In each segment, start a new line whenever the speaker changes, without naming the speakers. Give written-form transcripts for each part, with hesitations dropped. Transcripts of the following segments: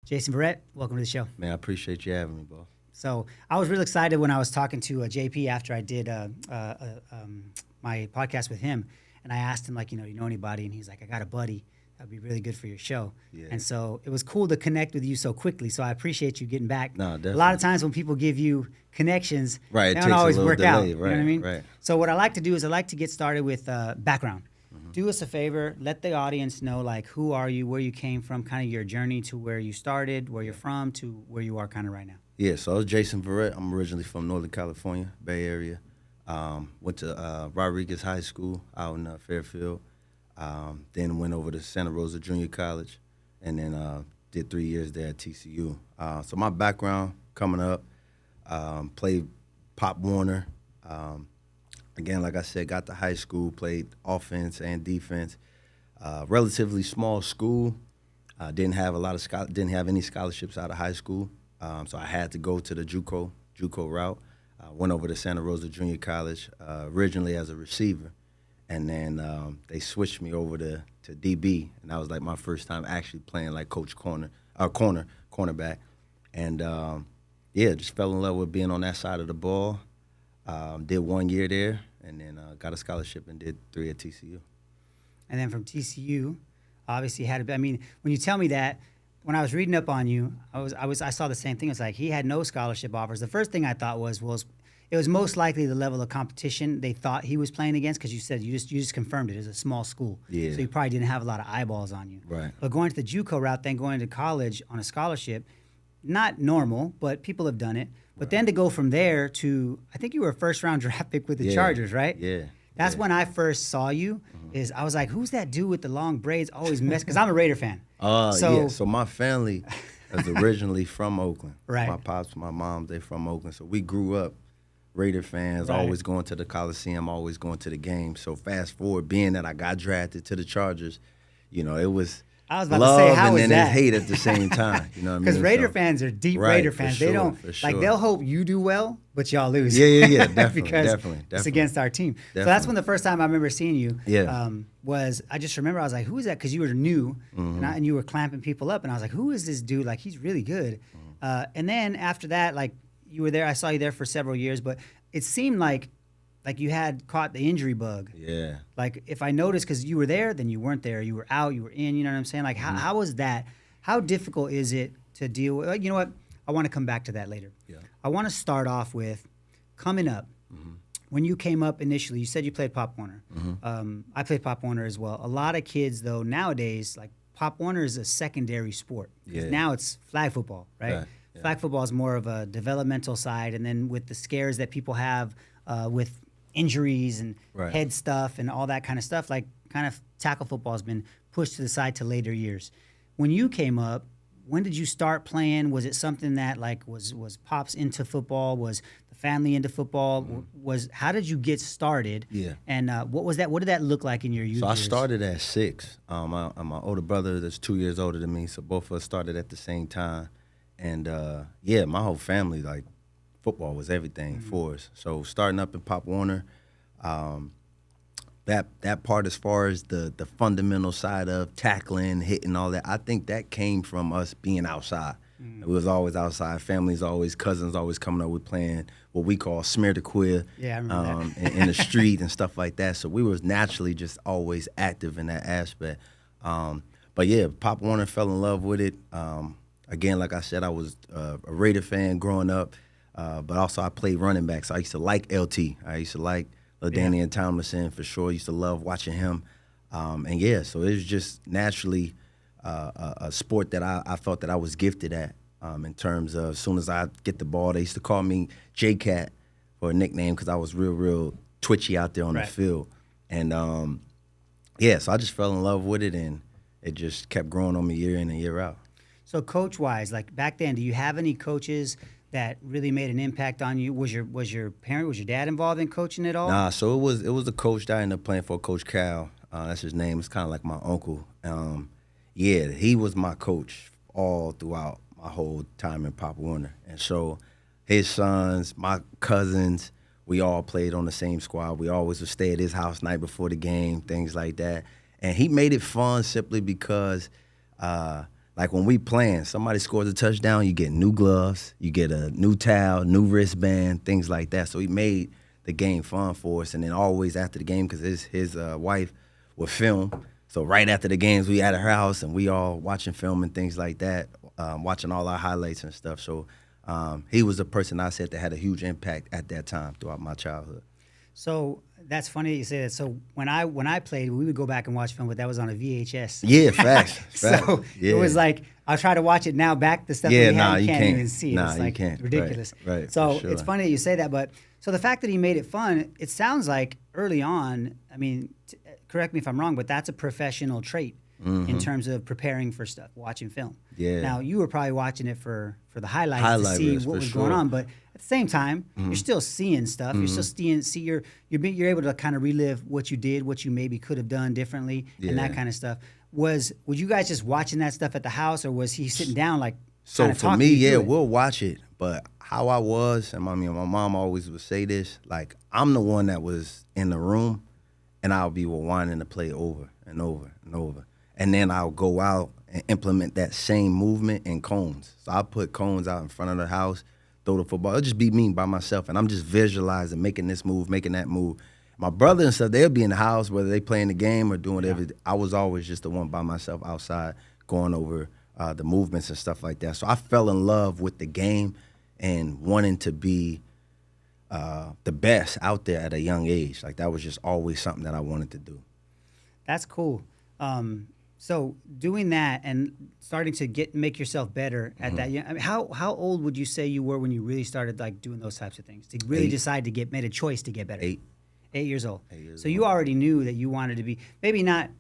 Jason Verrett, welcome to the show.
Man, I appreciate you having me, boss.
So I was really excited when I was talking to JP after I did my podcast with him, and I asked him, like, do you know anybody? And he's like, I got a buddy that'd be really good for your show.
Yeah.
And so it was cool to connect with you so quickly. So I appreciate you getting back.
No, definitely.
A lot of times when people give you connections,
right,
they don't always work out.
Right,
you know what I mean?
Right.
So what I like to do is I like to get started with background. Do us a favor, let the audience know, like, who are you, where you came from, kind of your journey to where you started, where you're from, to where you are kind of right now.
Yeah, so I was Jason Verrett. I'm originally from Northern California, Bay Area. Went to Rodriguez High School out in Fairfield. Then went over to Santa Rosa Junior College, and then did 3 years there at TCU. So my background coming up, played Pop Warner. Again, like I said, got to high school, played offense and defense. Relatively small school. Didn't have any scholarships out of high school, so I had to go to the JUCO route. Went over to Santa Rosa Junior College originally as a receiver, and then they switched me over to DB, and that was like my first time actually playing like coach cornerback, and just fell in love with being on that side of the ball. Did 1 year there, and then got a scholarship and did 3 at TCU.
And then from TCU, obviously had to. I mean, when you tell me that, when I was reading up on you, I saw the same thing. It's like he had no scholarship offers. The first thing I thought was it was most likely the level of competition they thought he was playing against, because you said you just confirmed it. It's a small school,
yeah.
So you probably didn't have a lot of eyeballs on you.
Right.
But going to the JUCO route, then going to college on a scholarship, not normal, but people have done it. But
right.
Then to go from there to, I think you were a first-round draft pick with the Chargers, right?
Yeah.
That's when I first saw you. Is I was like, who's that dude with the long braids? Always mess, because I'm a Raider fan.
So my family is originally from Oakland.
Right.
My pops, my mom, they from Oakland. So we grew up Raider fans,
right.
Always going to the Coliseum, always going to the game. So fast forward, being that I got drafted to the Chargers, it was
I was about
love
to say, how
and
is
then
that?
It's hate at the same time. You know what I mean?
Because Raider fans are deep
right,
Raider fans.
For
They
sure,
don't
for sure.
like. They'll hope you do well, but y'all lose.
Yeah, definitely,
because
definitely.
it's against our team.
Definitely.
So that's when the first time I remember seeing you.
Yeah.
Was I just remember I was like, who is that? Because you were new, and you were clamping people up, and I was like, who is this dude? Like, he's really good. And then after that, like, you were there. I saw you there for several years, but it seemed like you had caught the injury bug.
Yeah.
Like, if I noticed, because you were there, then you weren't there. You were out, you were in, you know what I'm saying? Like, how was that? How difficult is it to deal with? You know what? I want to come back to that later.
Yeah.
I want to start off with coming up. When you came up initially, you said you played Pop Warner. I played Pop Warner as well. A lot of kids, though, nowadays, like, Pop Warner is a secondary sport. Because now it's flag football, right?
Yeah.
Flag football is more of a developmental side, and then with the scares that people have with injuries and head stuff and all that kind of stuff, like, kind of tackle football has been pushed to the side to later years. When you came up, when did you start playing? Was it something that, like, was Pops into football? Was the family into football? How did you get started?
Yeah.
And what was that? What did that look like in your youth
So I
years?
started at 6. My older brother that's 2 years older than me, so both of us started at the same time. And, my whole family, like, football was everything for us. So starting up in Pop Warner, that part as far as the fundamental side of tackling, hitting, all that, I think that came from us being outside. We was always outside. Cousins always coming up with playing what we call smear the queer in the street and stuff like that. So we was naturally just always active in that aspect. But yeah, Pop Warner, fell in love with it. Again, like I said, I was a Raider fan growing up, but also I played running back. So I used to like LT. I used to like LaDainian Tomlinson for sure. I used to love watching him. So it was just naturally a sport that I thought that I was gifted at in terms of as soon as I get the ball, they used to call me J-Cat for a nickname because I was real twitchy out there on the field. And, so I just fell in love with it, and it just kept growing on me year in and year out.
So coach-wise, like back then, do you have any coaches that really made an impact on you? Was your dad involved in coaching at all?
Nah, so it was a coach that I ended up playing for, Coach Cal. That's his name. It's kind of like my uncle. He was my coach all throughout my whole time in Pop Warner. And so his sons, my cousins, we all played on the same squad. We always would stay at his house night before the game, things like that. And he made it fun simply because, like when we playing, somebody scores a touchdown, you get new gloves, you get a new towel, new wristband, things like that. So he made the game fun for us. And then always after the game, because his wife would film. So right after the games, we at her house and we all watching film and things like that, watching all our highlights and stuff. So he was a person I said that had a huge impact at that time throughout my childhood.
So that's funny that you say that. So when I played, we would go back and watch film, but that was on a VHS.
Yeah, facts.
So
yeah.
It was like, I'll try to watch it now back, the stuff that we had, you can't even see it.
Nah,
it's like
you can't.
ridiculous.
Right,
so
sure.
it's funny that you say that, but so the fact that he made it fun, it sounds like early on, I mean, correct me if I'm wrong, but that's a professional trait in terms of preparing for stuff, watching film.
Yeah.
Now, you were probably watching it for the highlights to see what was going on, but at the same time, you're still seeing stuff. You're still you're able to kind of relive what you did, what you maybe could have done differently, and that kind of stuff. Would you guys just watching that stuff at the house, or was he sitting down like?
So for me, yeah, we'll watch it, but how I was, and my mom always would say this, like I'm the one that was in the room, and I'll be rewinding the play over and over and over, and then I'll go out and implement that same movement in cones. So I'll put cones out in front of the house, throw the football. It'll just be me by myself, and I'm just visualizing, making this move, making that move. My brother and stuff, they'll be in the house, whether they playing the game or doing whatever. I was always just the one by myself outside going over the movements and stuff like that. So I fell in love with the game and wanting to be the best out there at a young age. Like that was just always something that I wanted to do.
That's cool. So doing that and starting to make yourself better at that young, I mean, how old would you say you were when you really started like doing those types of things? To really decide to made a choice to get better? 8 years old. So you already knew that you wanted to be maybe not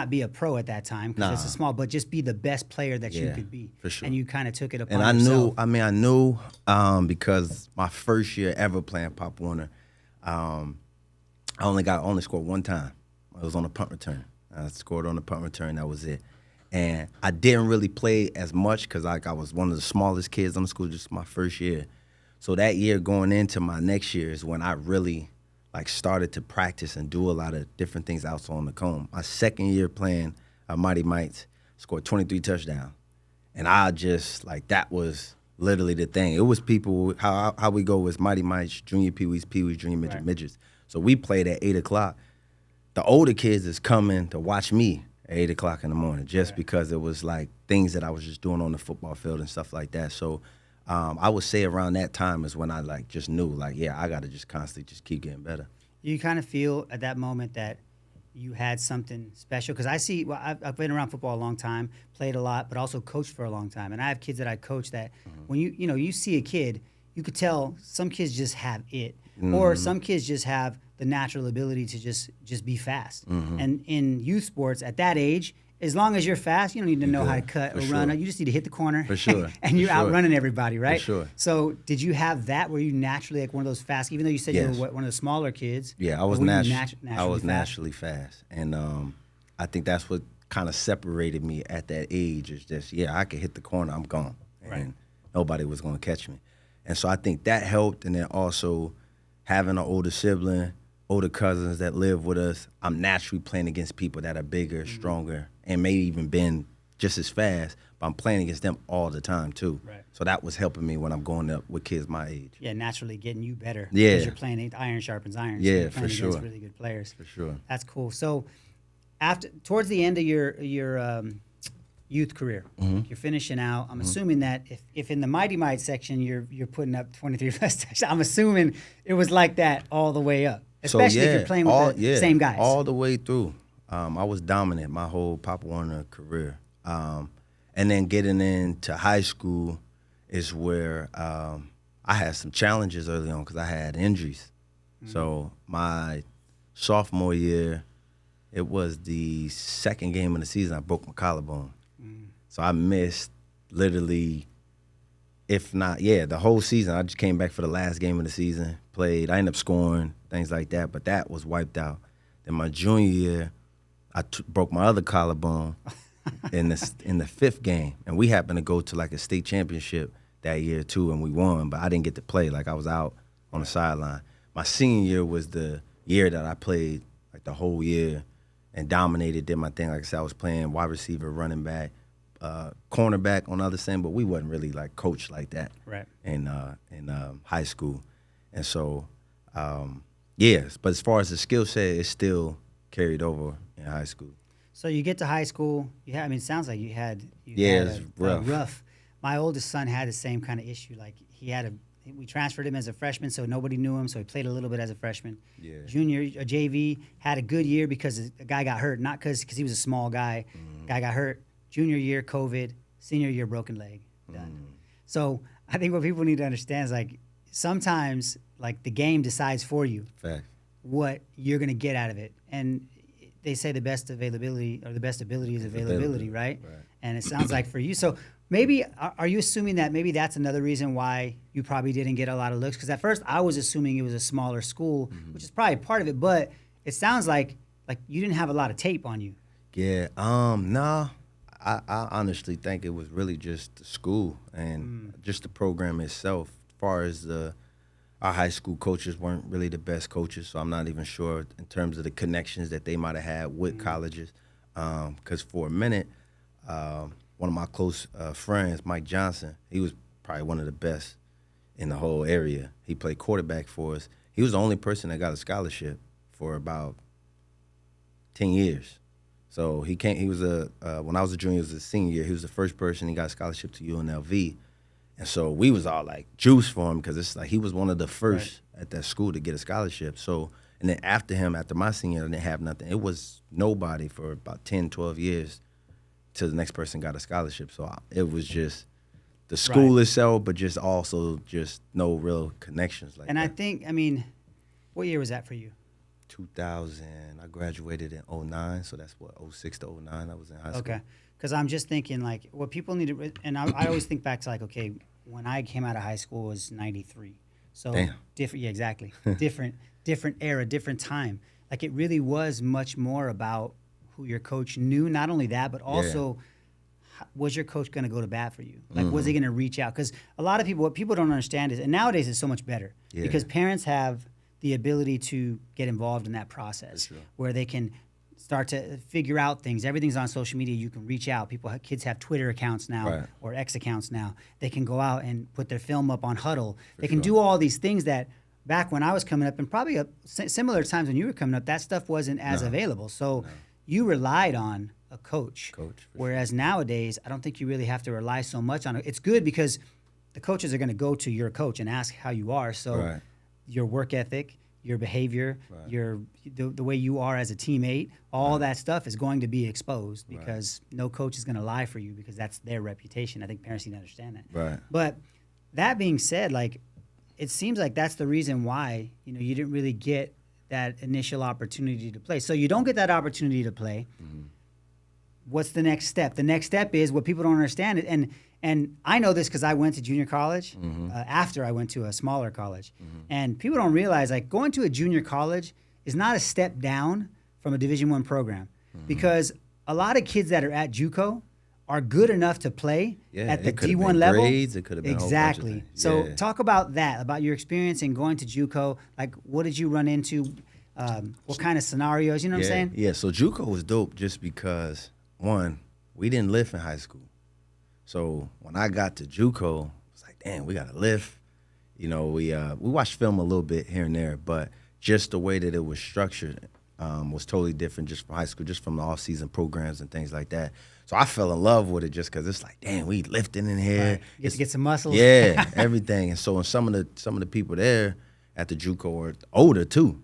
be a pro at that time because it's a small, but just be the best player that you could be.
For sure.
And you kind of took it upon
and
yourself.
I knew because my first year ever playing Pop Warner, I only scored one time. It was on a punt return. I scored on the punt return. That was it. And I didn't really play as much because I was one of the smallest kids on the school, just my first year. So that year going into my next year is when I really started to practice and do a lot of different things outside on the cone. My second year playing Mighty Mites, scored 23 touchdowns. And I just, that was literally the thing. It was people, how we go was Mighty Mites, junior peewees, junior midget, midgets. So we played at 8 o'clock. The older kids is coming to watch me at 8 o'clock in the morning just because it was things that I was just doing on the football field and stuff like that. So I would say around that time is when I just knew I got to just constantly just keep getting better. You
kind of feel at that moment that you had something special? Because I see, I've been around football a long time, played a lot, but also coached for a long time. And I have kids that I coach that when you see a kid, you could tell some kids just have it, or some kids just have the natural ability to just be fast. And in youth sports at that age, as long as you're fast, you don't need to know how to cut or run. You just need to hit the corner.
For sure.
And you're outrunning everybody, right?
For sure.
So did you have that? Were you naturally one of those fast, even though you said you were one of the smaller kids?
Yeah, I was naturally fast. And I think that's what kind of separated me at that age is just, I could hit the corner, I'm gone. And nobody was going to catch me. And so I think that helped. And then also having an older sibling, older cousins that live with us, I'm naturally playing against people that are bigger, stronger, and maybe even been just as fast, but I'm playing against them all the time too. Right. So that was helping me when I'm going up with kids my age. Yeah, naturally getting you better. Yeah. Because you're playing iron sharpens iron. So you're playing against really good players. For sure. That's cool. So towards the end of your youth career, you're finishing out. I'm assuming that if in the Mighty Might section you're putting up 23 plus touchdowns, I'm assuming it was like that all the way up. Especially if you're playing with the same guys. All the way through. I was dominant my whole Pop Warner career. And then getting into high school is where I had some challenges early on because I had injuries. So my sophomore year, it was the second game of the season, I broke my collarbone. So I missed literally, if not, the whole season. I just came back for the last game of the season, played. I ended up scoring, things like that, but that was wiped out. Then my junior year, I broke my other collarbone in the fifth game, and we happened to go to a state championship that year too, and we won, but I didn't get to play. I was out on the sideline. My senior year was the year that I played the whole year and dominated, did my thing. Like I said, I was playing wide receiver, running back, cornerback on the other side, but we wasn't really like coached like that in high school. And so, yes, but as far as the skill set, it's still carried over in high school.
So you get to high school. It sounds like you had
it's
a
rough.
rough. My oldest son had the same kind of issue. Like we transferred him as a freshman, so nobody knew him. So he played a little bit as a freshman.
Yeah.
Junior, JV, had a good year because a guy got hurt, not because he was a small guy. Guy got hurt. Junior year, COVID. Senior year, broken leg. Done. So I think what people need to understand is like sometimes like the game decides for you.
Fact.
What you're going to get out of it. And they say the best availability or the best ability is availability, right? And it sounds like for you. So maybe, are you assuming that maybe that's another reason why you probably didn't get a lot of looks? Because at first I was assuming it was a smaller school, which is probably part of it. But it sounds like you didn't have a lot of tape on you.
Yeah. No. I honestly think it was really just the school and just the program itself. As far as our high school coaches weren't really the best coaches, so I'm not even sure in terms of the connections that they might have had with colleges. Because for a minute, one of my close friends, Mike Johnson, he was probably one of the best in the whole area. He played quarterback for us. He was the only person that got a scholarship for about 10 years. So he was when I was a junior, he was a senior. He was the first person. He got a scholarship to UNLV. And so we was all like juice for him because it's like he was one of the first at that school to get a scholarship. So, and then after him, after my senior, I didn't have nothing. It was nobody for about 10, 12 years till the next person got a scholarship. So it was just the school itself, but just also just no real connections like that.
And I think, what year was that for you?
2000. I graduated in 2009, so that's what, 2006 to 2009 I was in high school.
Okay. Because I'm just thinking, like, what people need to, and I always think back to, like, okay, when I came out of high school was 93. So different, yeah, exactly. different era, different time. Like, it really was much more about who your coach knew. Not only that, but also, was your coach going to go to bat for you? Like, was he going to reach out? Because a lot of people, what people don't understand is, and nowadays it's so much better, because parents have the ability to get involved in that process where they can start to figure out things. Everything's on social media. You can reach out. Kids have Twitter accounts now or X accounts now. They can go out and put their film up on Huddle. They can do all these things that back when I was coming up, and probably similar times when you were coming up, that stuff wasn't as available. So you relied on a coach. Whereas nowadays, I don't think you really have to rely so much on it. It's good because the coaches are going to go to your coach and ask how you are. So your work ethic, your behavior, the way you are as a teammate, all that stuff is going to be exposed because no coach is going to lie for you because that's their reputation. I think parents need to understand that.
Right.
But that being said, like, it seems like that's the reason why, you didn't really get that initial opportunity to play. So you don't get that opportunity to play. What's the next step? The next step is what people don't understand. And I know this because I went to junior college after I went to a smaller college. And people don't realize, like, going to a junior college is not a step down from a Division I program because a lot of kids that are at JUCO are good enough to play at the D1 level.
Grades, it could have been
exactly.
A whole bunch of things.
So talk about that, about your experience in going to JUCO. Like, what did you run into? What kind of scenarios? You know what I'm saying?
Yeah, so JUCO was dope just because, one, we didn't live in high school. So when I got to JUCO, it's like, damn, we got to live. We watched film a little bit here and there, but just the way that it was structured was totally different just from high school, just from the off-season programs and things like that. So I fell in love with it just because it's like, damn, we lifting in here.
Right. You get to get some muscles.
Yeah, everything. And so some of the people there at the JUCO are older too,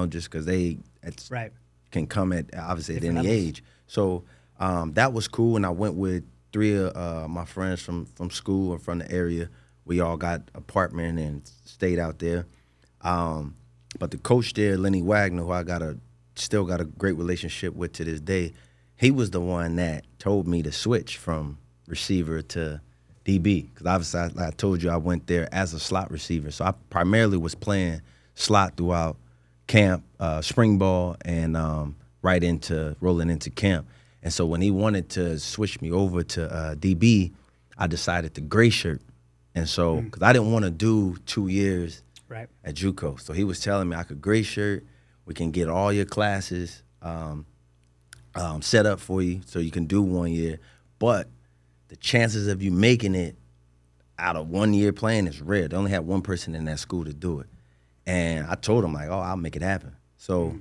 just because they can come at obviously different at any age. So that was cool, and I went with 3 of my friends from school or from the area. We all got apartment and stayed out there. But the coach there, Lenny Wagner, who I still got a great relationship with to this day, he was the one that told me to switch from receiver to DB. Because obviously, like I told you, I went there as a slot receiver. So I primarily was playing slot throughout camp, spring ball, and rolling into camp. And so when he wanted to switch me over to DB, I decided to gray shirt. And so, because I didn't want to do 2 years at JUCO. So he was telling me I could gray shirt. We can get all your classes set up for you so you can do 1 year. But the chances of you making it out of 1 year playing is rare. They only had one person in that school to do it. And I told them, like, oh, I'll make it happen. So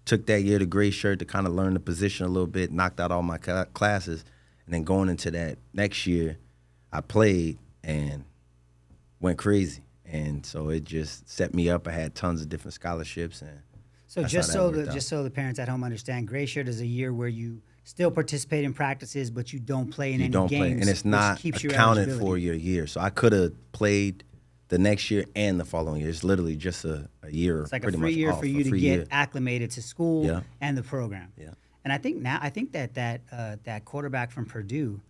took that year to gray shirt to kind of learn the position a little bit, knocked out all my classes. And then going into that next year, I played and went crazy. And so it just set me up. I had tons of different scholarships. And
so just so the parents at home understand, gray shirt is a year where you still participate in practices, but you don't play in any games. Play,
and it's not accounted for your year. So I could have played the next year and the following year. It's literally just a year.
It's like a free year for you to get acclimated to school and the program.
Yeah.
And I think that quarterback from Purdue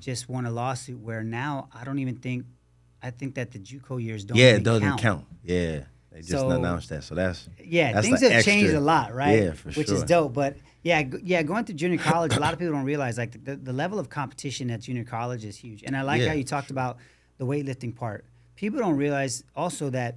just won a lawsuit where now I think that the JUCO years don't
it doesn't count. Yeah. They just announced that. So that's
things have changed a lot, right?
Yeah, for sure.
Which is dope. But going to junior college, a lot of people don't realize like the level of competition at junior college is huge. And I like how you talked about the weightlifting part. People don't realize also that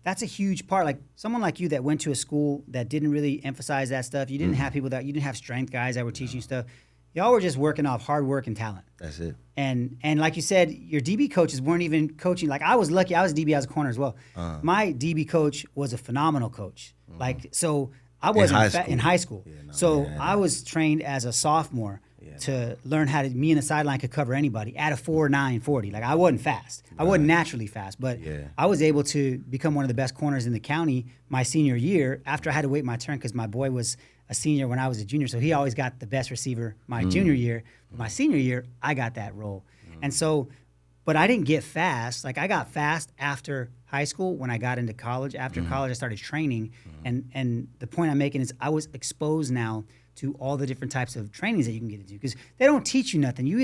that's a huge part. Like someone like you that went to a school that didn't really emphasize that stuff. You didn't have people you didn't have strength guys that were teaching you stuff. Y'all were just working off hard work and talent.
That's it.
And like you said, your DB coaches weren't even coaching. Like I was lucky. I was DB, I was a corner as well. My DB coach was a phenomenal coach. Like so, I wasn't in high school. I was trained as a sophomore to learn how to. Me in the sideline could cover anybody at a 4.9 40. Like I wasn't fast. I wasn't naturally fast, but I was able to become one of the best corners in the county my senior year. After I had to wait my turn because my boy was a senior when I was a junior, so he always got the best receiver my junior year. My senior year, I got that role. And so, but I didn't get fast. Like I got fast after high school when I got into college. After college, I started training. And the point I'm making is I was exposed now to all the different types of trainings that you can get into because they don't teach you nothing. You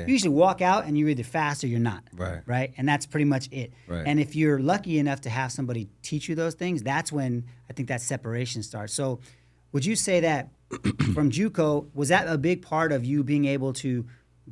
usually walk out and you're either fast or you're not. Right. And that's pretty much it.
Right.
And if you're lucky enough to have somebody teach you those things, that's when I think that separation starts. So would you say that from JUCO, was that a big part of you being able to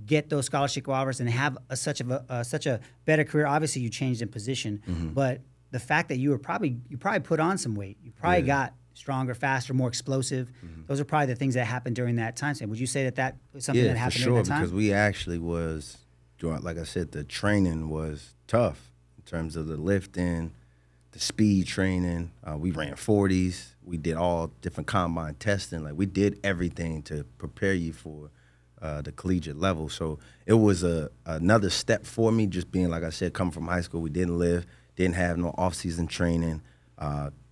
get those scholarship offers and have such a better career? Obviously, you changed in position, but the fact that you probably put on some weight, you probably got stronger, faster, more explosive. Those are probably the things that happened during that time span. Would you say that was something that happened during that time?
Yeah, for sure, because we actually was doing, like I said, the training was tough in terms of the lifting, the speed training. We ran 40s. We did all different combine testing. Like we did everything to prepare you for the collegiate level. So it was another step for me, just being, like I said, coming from high school. We didn't have no off-season training.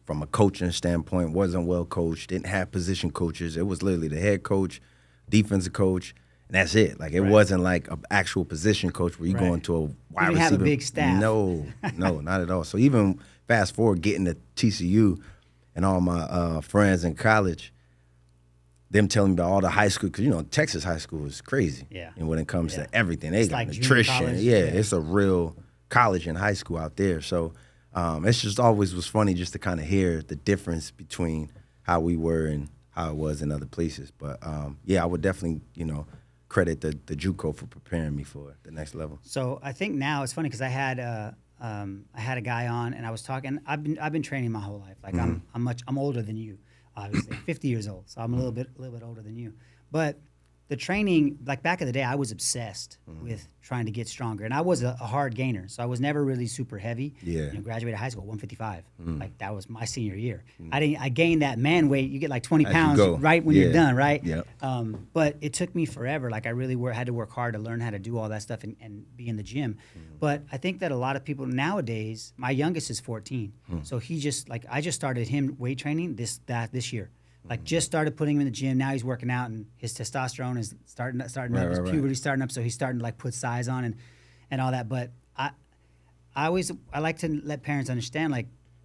From a coaching standpoint, wasn't well coached, didn't have position coaches. It was literally the head coach, defensive coach, and that's it. Like it wasn't like an actual position coach where you go into a wide receiver. You didn't have a
big staff.
No, not at all. So even fast forward getting to TCU and all my friends in college, them telling me about all the high school, because Texas high school is crazy.
Yeah.
And when it comes to everything, they got
like
nutrition. It's a real college and high school out there. So it's just always was funny just to kind of hear the difference between how we were and how it was in other places. But I would definitely credit the JUCO for preparing me for the next level.
So I think now it's funny because I had a guy on and I was talking. I've been training my whole life. Like I'm older than you, obviously. I'm 50 years old, so I'm a little bit older than you. But the training, like back in the day, I was obsessed with trying to get stronger, and I was a hard gainer, so I was never really super heavy.
Yeah,
graduated high school 155. Like that was my senior year. I gained that man weight. You get like 20 pounds right when you're done, right?
Yeah.
But it took me forever. Like I really had to work hard to learn how to do all that stuff and be in the gym. But I think that a lot of people nowadays, my youngest is 14, so he just I just started him weight training this year. Like just started putting him in the gym. Now he's working out, and his testosterone is starting up. His puberty's starting up, so he's starting to put size on and all that. But I like to let parents understand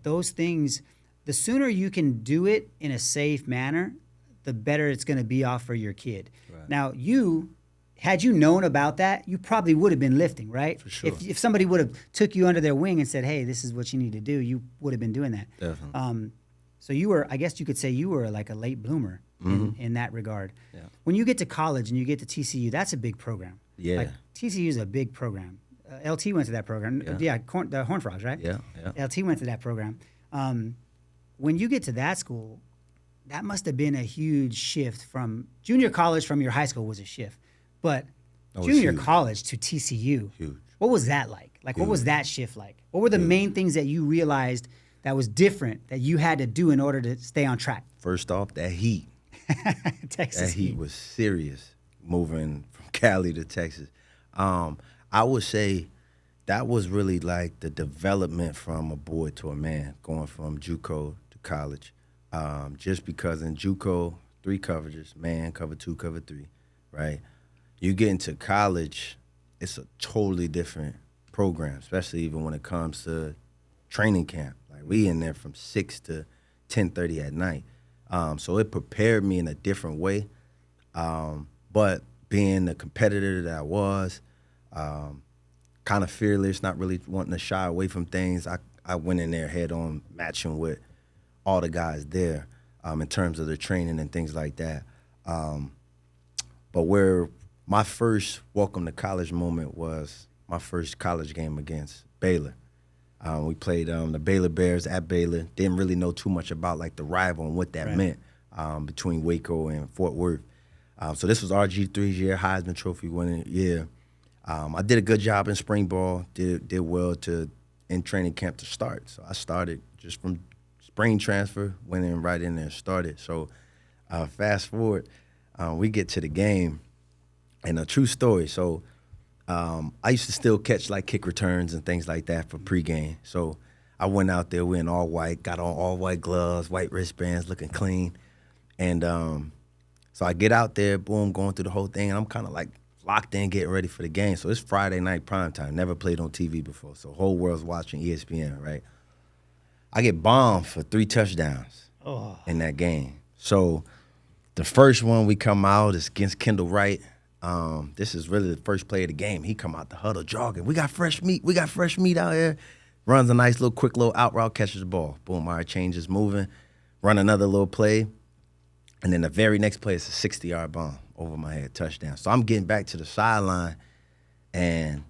those things. The sooner you can do it in a safe manner, the better it's going to be off for your kid. Right. Now had you known about that, you probably would have been lifting, right?
For sure.
If somebody would have took you under their wing and said, "Hey, this is what you need to do," you would have been doing that.
Definitely.
So I guess you could say you were like a late bloomer in that regard.
Yeah.
When you get to college and you get to TCU, that's a big program.
Yeah.
Like TCU is a big program. LT went to that program. Yeah, the Horned Frogs, right?
Yeah.
LT went to that program. When you get to that school, that must have been a huge shift from junior college from your high school was a shift. But junior college to TCU.
Huge.
What was that like? Like, what was that shift like? What were the main things that you realized that was different that you had to do in order to stay on track?
First off, that heat.
Texas
that heat was serious, moving from Cali to Texas. I would say that was really like the development from a boy to a man, going from JUCO to college. Just because in JUCO, 3 coverages, man, cover 2, cover 3, right? You get into college, it's a totally different program, especially even when it comes to training camp. Like, we in there from 6 to 10:30 at night. So it prepared me in a different way. But being the competitor that I was, kind of fearless, not really wanting to shy away from things, I went in there head on, matching with all the guys there in terms of the training and things like that. But where my first welcome to college moment was my first college game against Baylor. We played the Baylor Bears at Baylor. Didn't really know too much about like the rival and what that meant between Waco and Fort Worth. So this was RG3's year, Heisman Trophy winning year. I did a good job in spring ball. Did well in training camp to start. So I started just from spring transfer, went in right in there and started. So fast forward, we get to the game, and a true story. So I used to still catch like kick returns and things like that for pregame. So I went out there, we in all white, got on all white gloves, white wristbands, looking clean. And so I get out there, boom, going through the whole thing, and I'm kind of like locked in, getting ready for the game. So it's Friday night primetime, never played on TV before. So whole world's watching ESPN, right? I get bombed for 3 touchdowns in that game. So the first one we come out is against Kendall Wright. This is really the first play of the game. He come out the huddle jogging. We got fresh meat. We got fresh meat out here. Runs a nice little quick little out route, catches the ball. Boom, all right, changes, moving. Run another little play. And then the very next play is a 60-yard bomb over my head, touchdown. So I'm getting back to the sideline, and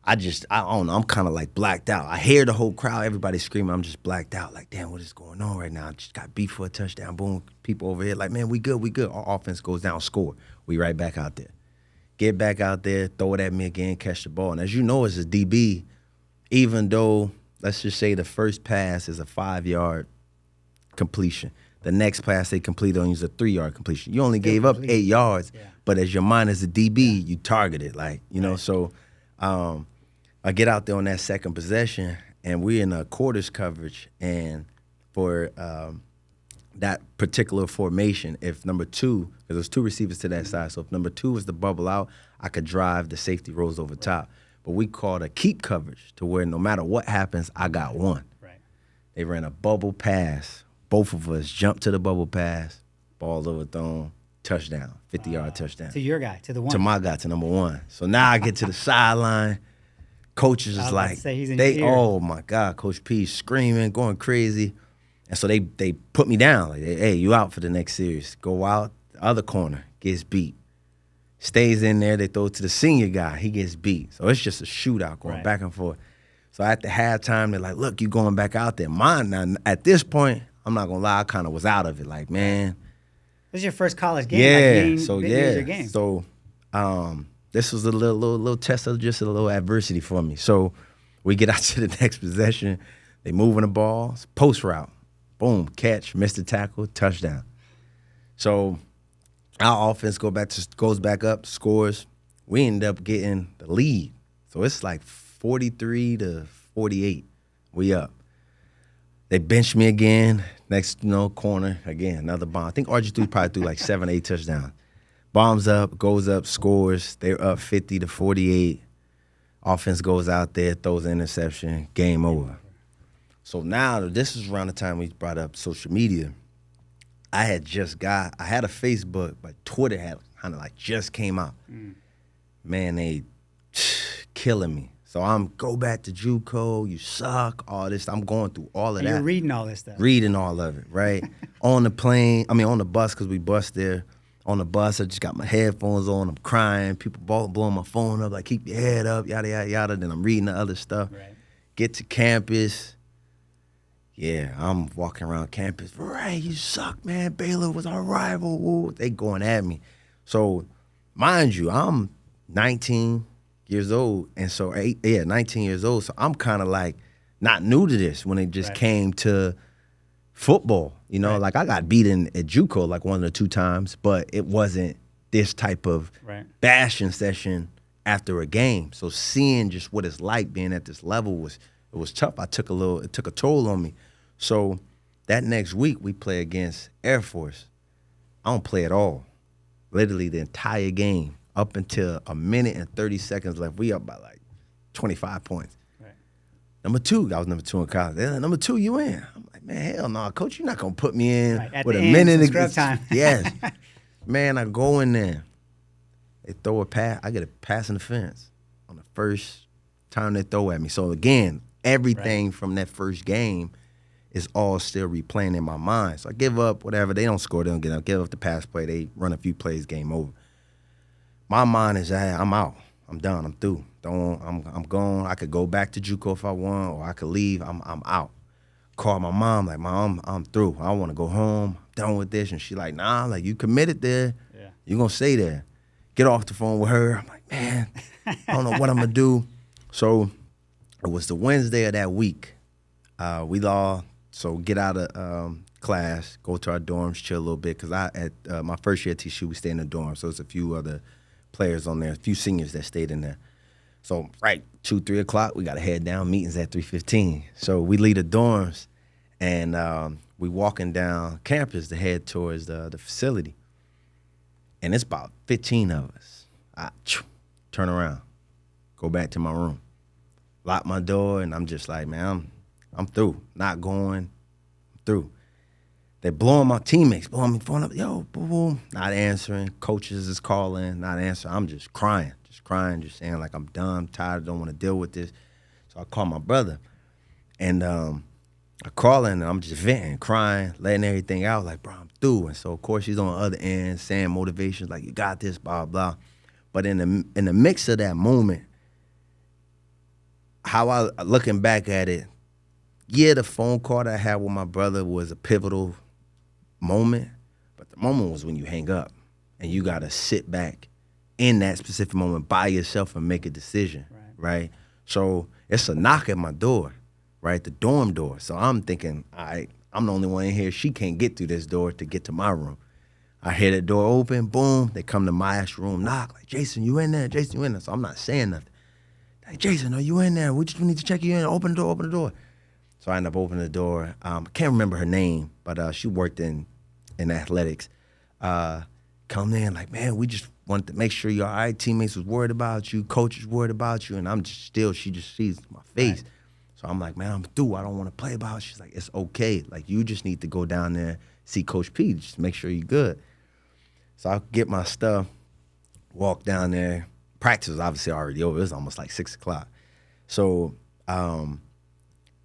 I don't know, I'm kind of like blacked out. I hear the whole crowd, everybody screaming. I'm just blacked out, like, damn, what is going on right now? I just got beat for a touchdown. Boom, people over here like, man, we good, we good. Our offense goes down, score. We right back out there. Get back out there, throw it at me again, catch the ball. And as you know, as a DB, even though, let's just say the first pass is a 5-yard completion, the next pass they complete on you is a 3-yard completion. You only gave up 8 yards, but as your mind as a DB, you targeted, like, you know. So I get out there on that second possession, and we're in a quarters coverage. And for that particular formation, if number 2, because there's 2 receivers to that side, so if number 2 was the bubble out, I could drive, the safety rolls over top. But we called a keep coverage to where no matter what happens, I got one.
Right.
They ran a bubble pass. Both of us jumped to the bubble pass, ball overthrown, touchdown, 50-yard touchdown.
To your guy, to the one.
To my guy, to number 1. So now I get to the sideline. Coaches is like, oh my God, Coach P screaming, going crazy. And so they put me down. Like, hey, you out for the next series. Go out, the other corner, gets beat. Stays in there, they throw it to the senior guy, he gets beat. So it's just a shootout going back and forth. So at the halftime, they're like, look, you going back out there. Mine, now, at this point, I'm not gonna lie, I kind of was out of it. Like, man.
This is your first college game.
Yeah, So this was a little test of just a little adversity for me. So we get out to the next possession. They moving the ball, post route. Boom, catch, missed the tackle, touchdown. So our offense goes back up, scores. We end up getting the lead. So it's like 43-48. We up. They bench me again. Next, corner, again, another bomb. I think RG3 probably threw like 7, 8 touchdowns. Bombs up, goes up, scores. They're up 50-48. Offense goes out there, throws an interception, game over. So now, this is around the time we brought up social media. I had a Facebook, but Twitter had kind of like just came out. Man, they killing me. So I'm go back to JUCO, you suck, all this. I'm going through all of that.
You're reading all this stuff.
Reading all of it, right? On the bus, because we bus there. On the bus, I just got my headphones on. I'm crying. People blowing my phone up, like, keep your head up, yada, yada, yada. Then I'm reading the other stuff.
Right.
Get to campus. Yeah, I'm walking around campus. Right, you suck, man. Baylor was our rival. Ooh, they going at me. So, mind you, I'm 19 years old. And so, 19 years old. So I'm kind of like not new to this when it just came to football. You know, like I got beaten at JUCO like 1 or 2 times, but it wasn't this type of bashing session after a game. So seeing just what it's like being at this level was tough. It took a toll on me. So that next week we play against Air Force. I don't play at all. Literally the entire game up until a minute and 30 seconds left. We up by like 25 points. Right. Number 2, I was number 2 in college. They're like, number 2, you in? I'm like, man, hell no, coach, you're not gonna put me in with a minute of
scrub time.
Yes. Man, I go in there. They throw a pass. I get a pass interference on the first time they throw at me. So again, everything from that first game is all still replaying in my mind. So I give up, whatever. They don't score, they don't get up. Give up the pass play. They run a few plays, game over. My mind is, I'm out. I'm done. I'm through. I'm gone. I could go back to JUCO if I want, or I could leave. I'm out. Call my mom, like, Mom, I'm through. I want to go home. I'm done with this. And she like, nah, like, you committed there. Yeah. You're going to stay there. Get off the phone with her. I'm like, man, I don't know what I'm going to do. So it was the Wednesday of that week. We all, so get out of class, go to our dorms, chill a little bit. Because at my first year at TSU, we stayed in the dorm. So there's a few other players on there, a few seniors that stayed in there. So 2, 3 o'clock, we got to head down, meetings at 3:15. So we leave the dorms, and we walking down campus to head towards the facility. And it's about 15 of us. I turn around, go back to my room, lock my door, and I'm just like, man, I'm through. Not going, I'm through. They're blowing my teammates, blowing me phone up, yo, boom, boom, not answering. Coaches is calling, not answering. I'm just crying, just saying like I'm done, I'm tired, don't want to deal with this. So I call my brother, and I call in, and I'm just venting, crying, letting everything out, like, bro, I'm through. And so, of course, he's on the other end saying motivations, like, you got this, blah, blah. But in the mix of that moment, looking back at it, the phone call that I had with my brother was a pivotal moment, but the moment was when you hang up and you got to sit back in that specific moment by yourself and make a decision, right? So it's a knock at my door, right, the dorm door. So I'm thinking, all right, I'm the only one in here. She can't get through this door to get to my room. I hear the door open, boom, they come to my room, knock, like, Jason, you in there? Jason, you in there? So I'm not saying nothing. Like, Jason, are you in there? We just need to check you in. Open the door. So I end up opening the door. I can't remember her name, but she worked in athletics. Come in like, man, we just wanted to make sure your teammates was worried about you, coach was worried about you, and I'm just still, she just sees my face. Right. So I'm like, man, I'm through. I don't want to play about it. She's like, it's okay. Like, you just need to go down there, see Coach P, just make sure you're good. So I get my stuff, walk down there. Practice was obviously already over. It was almost like 6 o'clock. So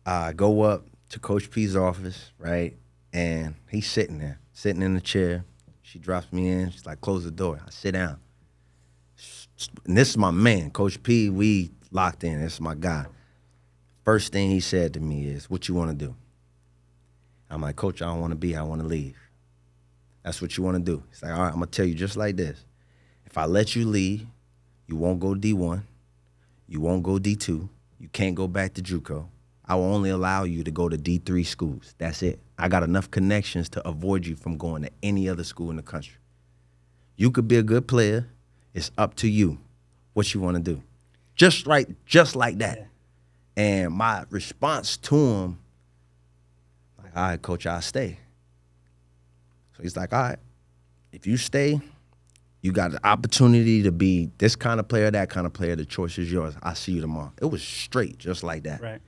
I go up to Coach P's office, right? And he's sitting there, sitting in the chair. She drops me in. She's like, close the door. I sit down. And this is my man, Coach P. We locked in. This is my guy. First thing he said to me is, what you want to do? I'm like, Coach, I don't want to be. I want to leave. That's what you want to do. He's like, all right, I'm going to tell you just like this. If I let you leave, you won't go D1. You won't go D2. You can't go back to JUCO. I will only allow you to go to D3 schools. That's it. I got enough connections to avoid you from going to any other school in the country. You could be a good player. It's up to you what you want to do. Just like that. Yeah. And my response to him, like, all right, Coach, I'll stay. So he's like, all right, if you stay, you got the opportunity to be this kind of player, that kind of player. The choice is yours. I'll see you tomorrow. It was straight, just like that.
Right.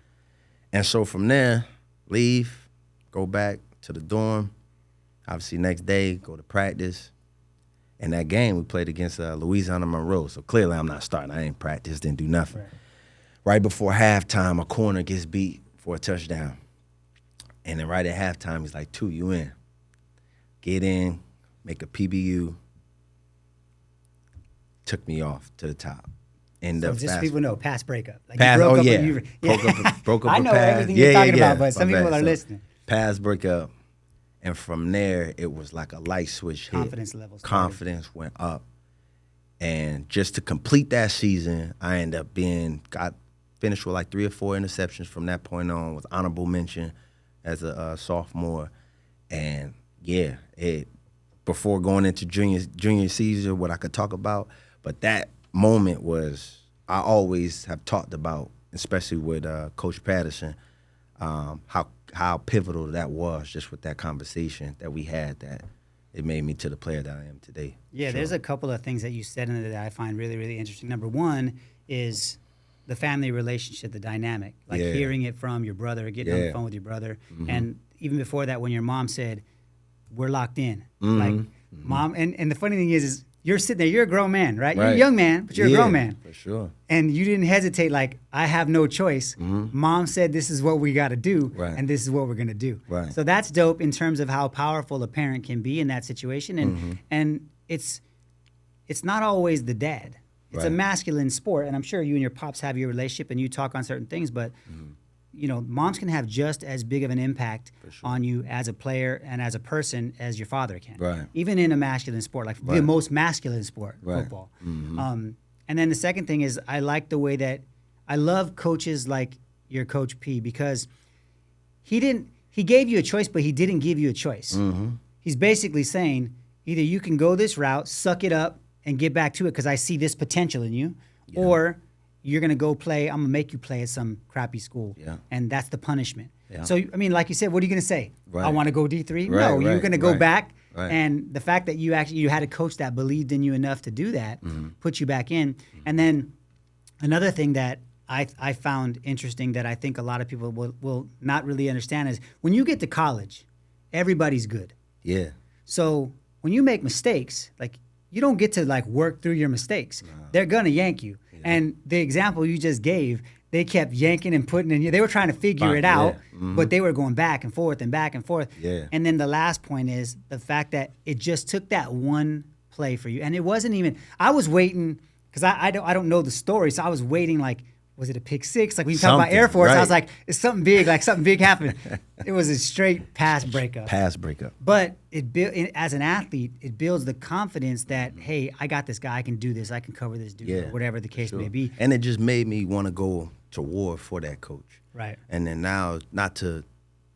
And so from there, leave, go back to the dorm. Obviously, next day, go to practice. In that game, we played against Louisiana Monroe. So clearly, I'm not starting. I ain't practice, didn't do nothing. Right before halftime, a corner gets beat for a touchdown. And then right at halftime, he's like, 2, you in. Get in, make a PBU. Took me off to the top.
So just so people know, pass breakup. Like
pass,
you broke up
yeah. Broke up
I
a
know
pass.
everything you're talking about, but some people are
so,
listening.
Pass breakup. And from there, it was like a light switch hit.
Confidence levels.
Confidence went up. And just to complete that season, I ended up finished with like 3 or 4 interceptions from that point on, with honorable mention as a sophomore. And yeah, before going into junior season, what I could talk about, but that moment was, I always have talked about, especially with Coach Patterson, how pivotal that was, just with that conversation that we had, that it made me to the player that I am today.
Yeah,
sure.
There's a couple of things that you said in there that I find really, really interesting. Number one is the family relationship, the dynamic, like hearing it from your brother, getting on the phone with your brother. And even before that, when your mom said, we're locked in, like mom, and the funny thing is you're sitting there, you're a grown man, right? You're a young man, but you're a grown man.
For sure.
And you didn't hesitate, like, I have no choice. Mom said this is what we got to do, and this is what we're going to do.
Right.
So that's dope in terms of how powerful a parent can be in that situation. And it's not always the dad. It's a masculine sport, and I'm sure you and your pops have your relationship and you talk on certain things, but you know, moms can have just as big of an impact on you as a player and as a person as your father can.
Right.
Even in a masculine sport, like the most masculine sport, football. And then the second thing is, I like the way that I love coaches like your Coach P, because he gave you a choice, but he didn't give you a choice. He's basically saying, either you can go this route, suck it up, and get back to it because I see this potential in you, or you're going to go play, I'm going to make you play at some crappy school, and that's the punishment. So, I mean, like you said, what are you going to say? I want to go D3? No, you're going to go back, and the fact that you had a coach that believed in you enough to do that, put you back in. And then another thing that I found interesting that I think a lot of people will not really understand is, when you get to college, everybody's good.
Yeah.
So when you make mistakes, like, you don't get to like work through your mistakes. They're gonna yank you. And the example you just gave, they kept yanking and putting in you. They were trying to figure it out, but they were going back and forth and back and forth. And then the last point is the fact that it just took that one play for you. And it wasn't even, I was waiting, because I don't know the story, so I was waiting, like, was it a pick six? Like when you talk about Air Force, I was like, it's something big, like something big happened. It was a straight pass breakup. But as an athlete, it builds the confidence that, hey, I got this guy, I can do this, I can cover this dude, or whatever the case may be.
And it just made me want to go to war for that coach.
Right.
And then now, not to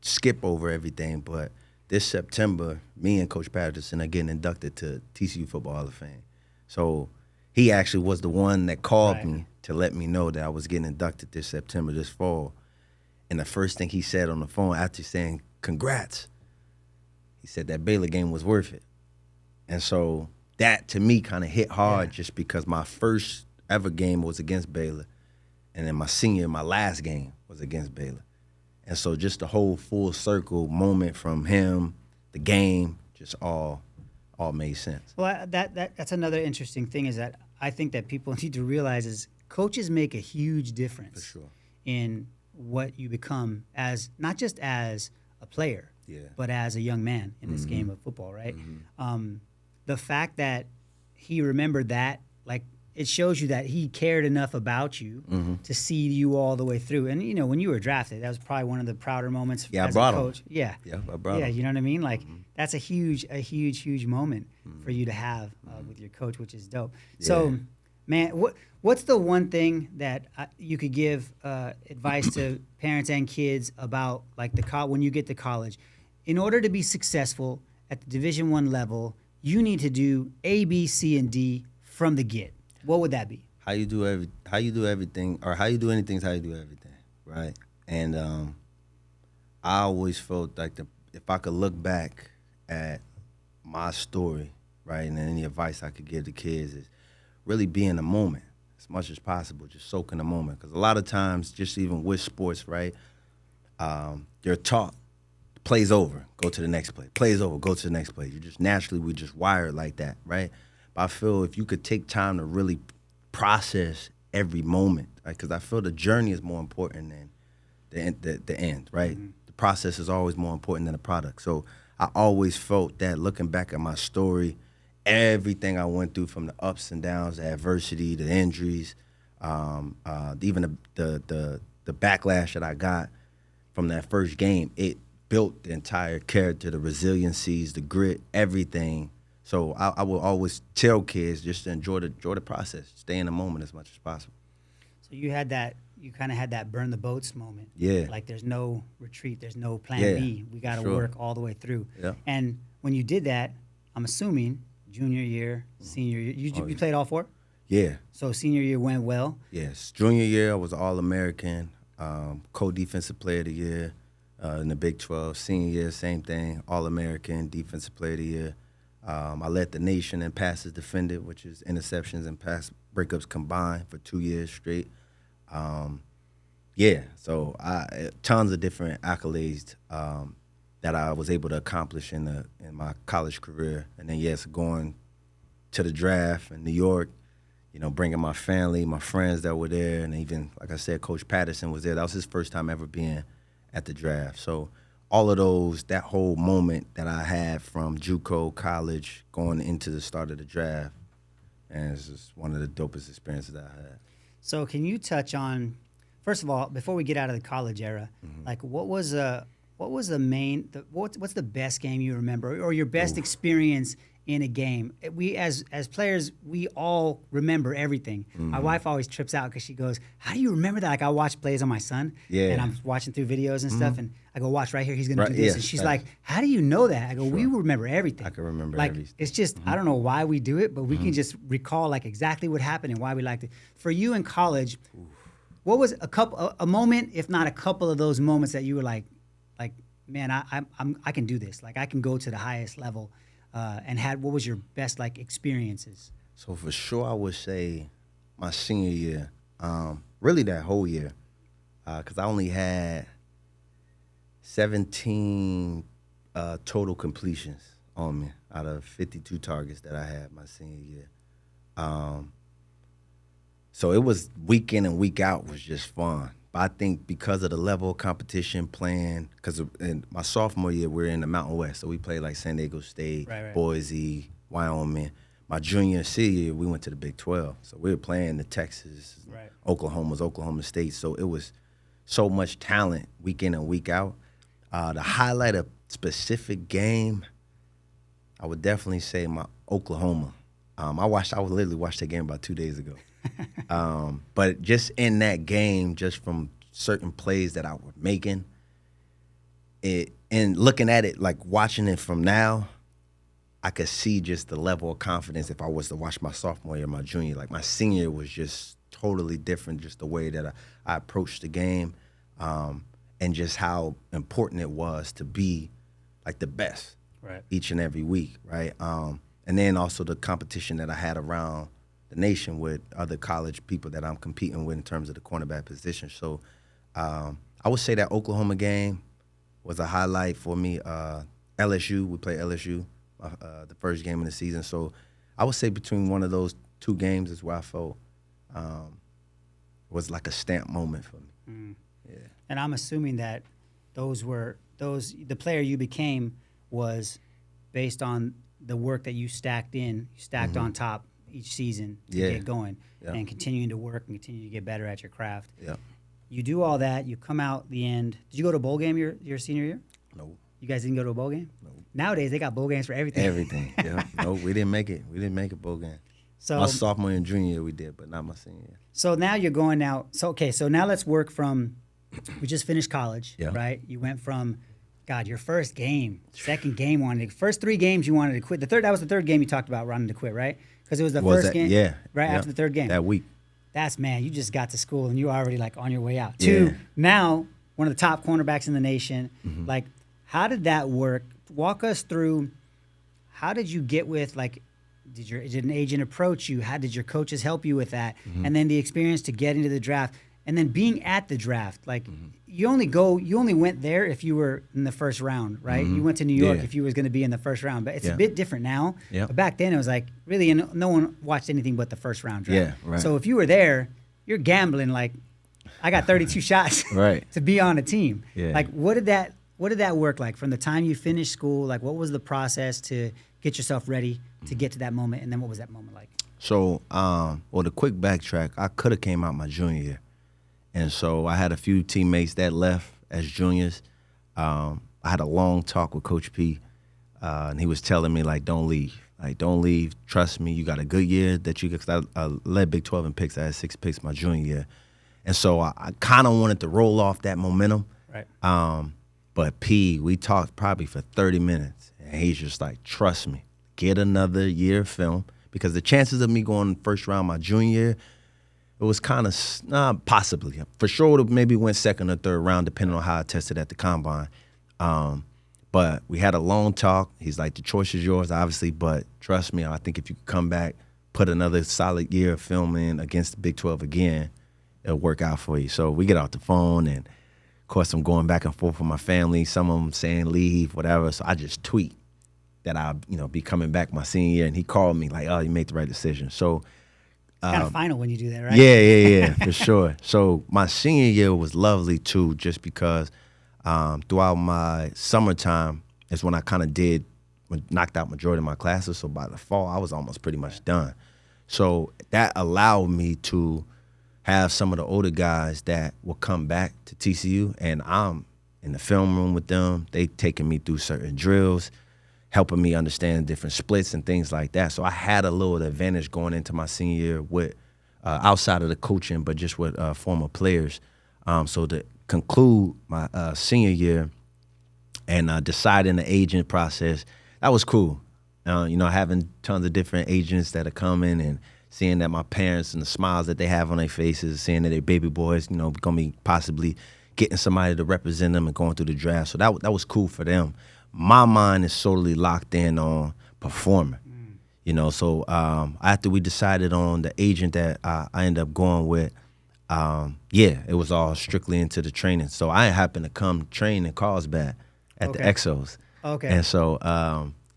skip over everything, but this September, me and Coach Patterson are getting inducted to TCU Football Hall of Fame. So he actually was the one that called me to let me know that I was getting inducted this September, this fall. And the first thing he said on the phone after saying, congrats, he said that Baylor game was worth it. And so that, to me, kind of hit hard, just because my first ever game was against Baylor. And then my last game was against Baylor. And so just the whole full circle moment from him, the game, just all made sense.
Well, that's another interesting thing, is that I think that people need to realize is coaches make a huge difference in what you become, as not just as a player, but as a young man in this game of football, right? The fact that he remembered that, like, it shows you that he cared enough about you to see you all the way through. And, you know, when you were drafted, that was probably one of the prouder moments as a coach.
Yeah, I brought him.
You know what I mean? Like, that's a huge moment for you to have with your coach, which is dope. So, man, what's the one thing that you could give advice to parents and kids about, like, when you get to college? In order to be successful at the Division I level, you need to do A, B, C, and D from the get. What would that be?
How you do everything, or how you do anything is how you do everything, right? And I always felt like if I could look back at my story, right, and any advice I could give to kids is really be in the moment as much as possible, just soak in the moment. Because a lot of times, just even with sports, right, you're taught, play's over, go to the next play. Play's over, go to the next play. We just wired like that, right? But I feel if you could take time to really process every moment, because I feel the journey is more important than the end, right? The process is always more important than the product. So I always felt that, looking back at my story, everything I went through, from the ups and downs, the adversity, the injuries, even the backlash that I got from that first game, it built the entire character, the resiliencies, the grit, everything, So I will always tell kids just to enjoy the process, stay in the moment as much as possible.
So you kind of had that burn the boats moment.
Yeah.
Like there's no retreat, there's no plan
Yeah,
B. We got to
sure.
work all the way through.
Yeah.
And when you did that, I'm assuming junior year, senior year, you played all 4?
Yeah.
So senior year went well.
Yes. Junior year, I was All-American, co-defensive player of the year in the Big 12. Senior year, same thing, All-American, defensive player of the year. I led the nation in passes defended, which is interceptions and pass breakups combined for 2 years straight. So tons of different accolades that I was able to accomplish in my college career. And then, yes, going to the draft in New York, bringing my family, my friends that were there, and even, like I said, Coach Patterson was there. That was his first time ever being at the draft. So all of those, that whole moment that I had from JUCO, college, going into the start of the draft, and it's just one of the dopest experiences that I had.
So can you touch on, first of all, before we get out of the college era, like what's the best game you remember, or your best experience in a game? We as players, we all remember everything. My wife always trips out because she goes, "How do you remember that?" Like I watch plays on my son, and I'm watching through videos and stuff, and I go, "Watch right here, he's gonna do this," and she's like, "How do you know that?" I go, "We remember everything."
I can remember
like
everything.
it's just I don't know why we do it, but we can just recall like exactly what happened and why we liked it. For you in college, what was a moment, if not a couple of those moments that you were like, man, I can do this. Like I can go to the highest level. What was your best experiences?
So for sure, I would say my senior year, really that whole year, because I only had 17 total completions on me out of 52 targets that I had my senior year. So it was week in and week out was just fun. But I think because of the level of competition playing, because in my sophomore year, we're in the Mountain West. So we played like San Diego State,
right.
Boise, Wyoming. My junior and senior year, we went to the Big 12. So we were playing the Texas, Oklahoma State. So it was so much talent week in and week out. To highlight a specific game, I would definitely say my Oklahoma. I literally watched that game about 2 days ago. But just in that game, just from certain plays that I was making, and looking at it, like watching it from now, I could see just the level of confidence if I was to watch my sophomore year, my junior. Like my senior year was just totally different, just the way that I approached the game, and just how important it was to be like the best each and every week, right? And then also the competition that I had around the nation with other college people that I'm competing with in terms of the cornerback position. So I would say that Oklahoma game was a highlight for me. LSU, we played LSU the first game of the season. So I would say between one of those two games is where I felt was like a stamp moment for me. Yeah.
And I'm assuming that the player you became was based on the work that you stacked on top each season to get going and continuing to work and continue to get better at your craft.
Yeah.
You do all that. You come out the end. Did you go to a bowl game your senior year?
No.
You guys didn't go to a bowl game?
No.
Nowadays, they got bowl games for everything.
Everything, yeah. No, we didn't make it. We didn't make a bowl game.
So
my sophomore and junior year we did, but not my senior year.
So now you're going out. So now let's work from, we just finished college,
Yeah.
right? You went from, God, your first game, second game, first 3 games you wanted to quit. That was the third game you talked about wanting to quit, right? Because it was the first game, right after the third game.
That week.
You just got to school and you're already on your way out. 2, now one of the top cornerbacks in the nation. Like, how did that work? Walk us through, how did you get with, did an agent approach you? How did your coaches help you with that? And then the experience to get into the draft. And then being at the draft, you only went there if you were in the first round, right? You went to New York if you was going to be in the first round, but it's a bit different now.
Yeah.
But back then it was really no one watched anything but the first round draft.
Yeah, right.
So if you were there, you're gambling I got 32 shots to be on a team.
Yeah.
What did that work like from the time you finished school? What was the process to get yourself ready to get to that moment? And then what was that moment like?
So, the quick backtrack, I could have came out my junior year. And so I had a few teammates that left as juniors. I had a long talk with Coach P, and he was telling me, don't leave. Like, don't leave. Trust me, you got a good year that you get. Because I led Big 12 in picks. I had 6 picks my junior year. And so I kind of wanted to roll off that momentum.
Right.
But we talked probably for 30 minutes. And he's just like, trust me, get another year of film. Because the chances of me going first round my junior year, it was kind of possibly. For sure, would have maybe went second or third round, depending on how I tested at the combine. But we had a long talk. He's like, the choice is yours, obviously. But trust me, I think if you come back, put another solid year of film in against the Big 12 again, it'll work out for you. So we get off the phone, and, of course, I'm going back and forth with my family. Some of them saying leave, whatever. So I just tweet that I'll be coming back my senior year. And he called me like, oh, you made the right decision. So
kind of final when you do that, right?
Yeah, for sure. So my senior year was lovely, too, just because throughout my summertime is when I kind of knocked out majority of my classes. So by the fall, I was almost pretty much done. So that allowed me to have some of the older guys that will come back to TCU, and I'm in the film room with them. They taking me through certain drills, helping me understand different splits and things like that. So I had a little advantage going into my senior year with outside of the coaching, but just with former players. So to conclude my senior year and deciding the agent process, that was cool. Having tons of different agents that are coming and seeing that my parents and the smiles that they have on their faces, seeing that their baby boys, going to be possibly getting somebody to represent them and going through the draft. So that was cool for them. My mind is solely locked in on performing. So after we decided on the agent that I ended up going with, it was all strictly into the training. So I happened to come train in Carlsbad at the Exos.
Okay.
And so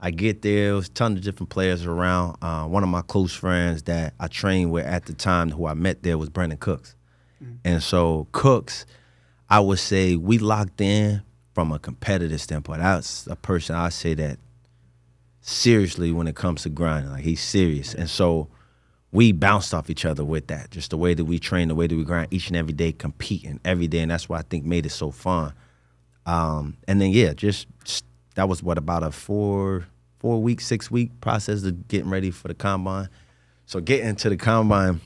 I get there, there was a ton of different players around. One of my close friends that I trained with at the time, who I met there, was Brandon Cooks. And so Cooks, I would say we locked in from a competitive standpoint. That's a person I say that seriously when it comes to grinding. Like, he's serious. And so we bounced off each other with that, just the way that we train, the way that we grind each and every day, competing every day. And that's what I think made it so fun. And then, just that was about a 4-week, 6-week process of getting ready for the combine. So getting to the combine,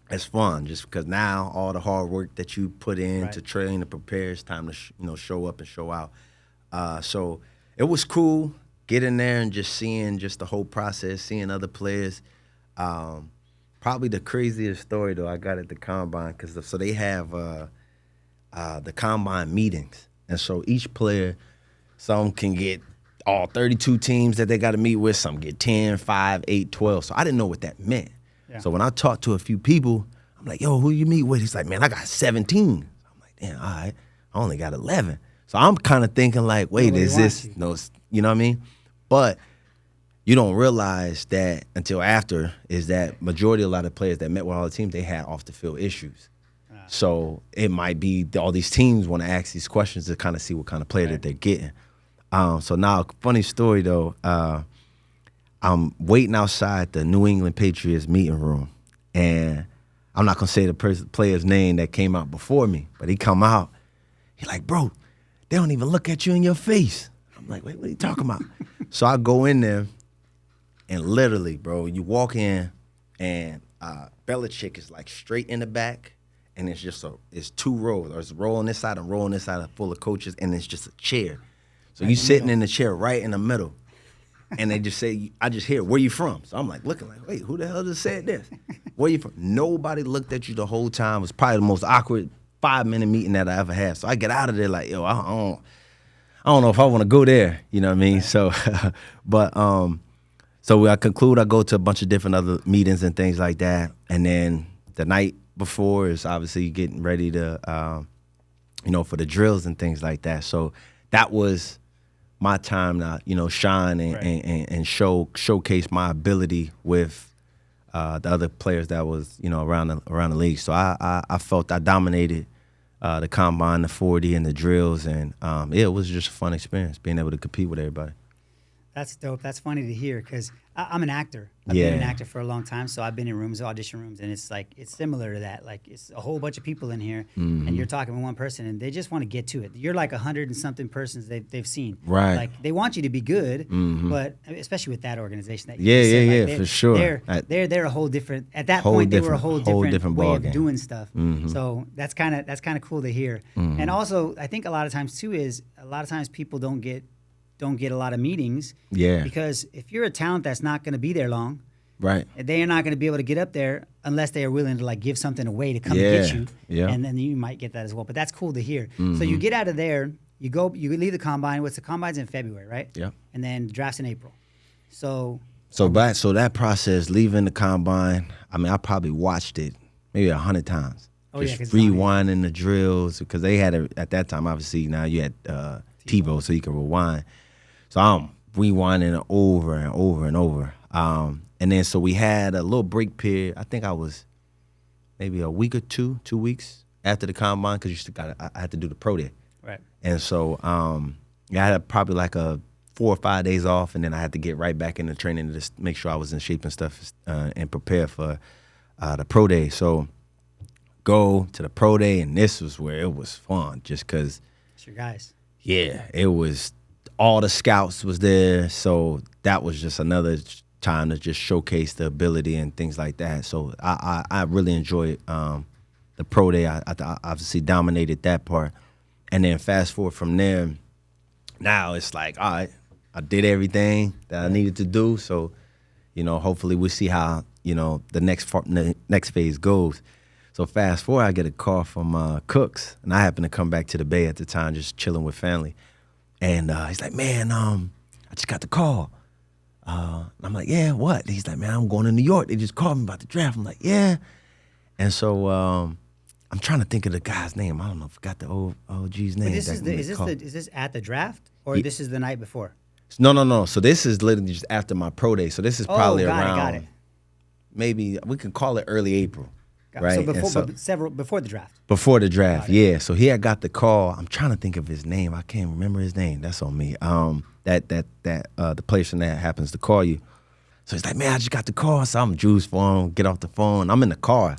it's fun just because now all the hard work that you put in to train and prepare, it's time to show up and show out. So it was cool getting there and just seeing just the whole process, seeing other players. Probably the craziest story though I got at the combine, because so they have the combine meetings, and so each player, some can get all 32 teams that they got to meet with, some get 10, 5, 8, 12. So I didn't know what that meant. Yeah. So when I talked to a few people, I'm like, yo, who you meet with? He's like, man, I got 17. I'm like, damn, all right, I only got 11. So I'm kind of thinking like, wait, is this, you know what I mean? But you don't realize that until after, is that majority of a lot of players that met with all the teams, they had off the field issues. So it might be all these teams want to ask these questions to kind of see what kind of player that they're getting. So now, funny story though, I'm waiting outside the New England Patriots meeting room, and I'm not gonna say the player's name that came out before me, but he come out, he like, bro, they don't even look at you in your face. I'm like, wait, what are you talking about? So I go in there, and literally, bro, you walk in, and Belichick is like straight in the back, and it's just it's 2 rows. There's a row on this side and a row on this side full of coaches, and it's just a chair. So you sitting in the chair right in the middle, and they just say, I just hear, where you from? So I'm like looking like, wait, who the hell just said this? Where you from? Nobody looked at you the whole time. It was probably the most awkward 5-minute meeting that I ever had. So I get out of there like, yo, I don't know if I want to go there. You know what I mean? So, but so when I conclude, I go to a bunch of different other meetings and things like that. And then the night before is obviously getting ready to, for the drills and things like that. So that was my time to, shine and showcase my ability with the other players that was, around the league. So I felt I dominated the combine, the 40, and the drills, and it was just a fun experience being able to compete with everybody.
That's dope. That's funny to hear, because I'm an actor. I've been an actor for a long time, so I've been in rooms, audition rooms, and it's similar to that. Like it's a whole bunch of people in here, and you're talking with one person, and they just want to get to it. You're like 100 and something persons they've seen.
Right.
Like they want you to be good, but especially with that organization. That
for sure.
They're a whole different. At that point, they were a whole different way of doing stuff. So that's kind of cool to hear. And also, I think a lot of times too is people don't get a lot of meetings.
Yeah.
Because if you're a talent that's not going to be there long,
right,
they are not going to be able to get up there unless they are willing to like give something away to come and get you.
Yeah.
And then you might get that as well. But that's cool to hear. So you get out of there, you leave the combine. The combine's in February, right?
Yeah.
And then draft's in April. So
that process, leaving the combine, I mean, I probably watched it maybe 100 times. Just rewinding the drills because they had at that time. Obviously, now you had TiVo, so you can rewind. So I'm rewinding it over and over and over. And then so we had a little break period. I think I was maybe a week or 2 weeks after the combine because I had to do the pro day.
Right.
And so I had probably like a 4 or 5 days off, and then I had to get right back into training to just make sure I was in shape and stuff and prepare for the pro day. So go to the pro day, and this was where it was fun just because.
It's your guys.
Yeah, it was. All the scouts was there, so that was just another time to just showcase the ability and things like that. So I really enjoyed the pro day. I obviously dominated that part, and then fast forward from there, now it's like, all right, I did everything that I needed to do. So, hopefully we'll see how the next phase goes. So fast forward, I get a call from Cooks, and I happen to come back to the Bay at the time, just chilling with family. And he's like, man, I just got the call. I'm like, yeah, what? And he's like, man, I'm going to New York. They just called me about the draft. I'm like, yeah. And so I'm trying to think of the guy's name. I don't know. I forgot the OG's name.
But is this at the draft or this is the night before?
No. So this is literally just after my pro day. So this is probably
got it.
Maybe we can call it early April. Right.
So before the draft.
Before the draft, yeah. So he had got the call. I'm trying to think of his name. I can't remember his name. That's on me. The person that happens to call you. So he's like, man, I just got the call. So I'm juiced for him. Get off the phone. I'm in the car.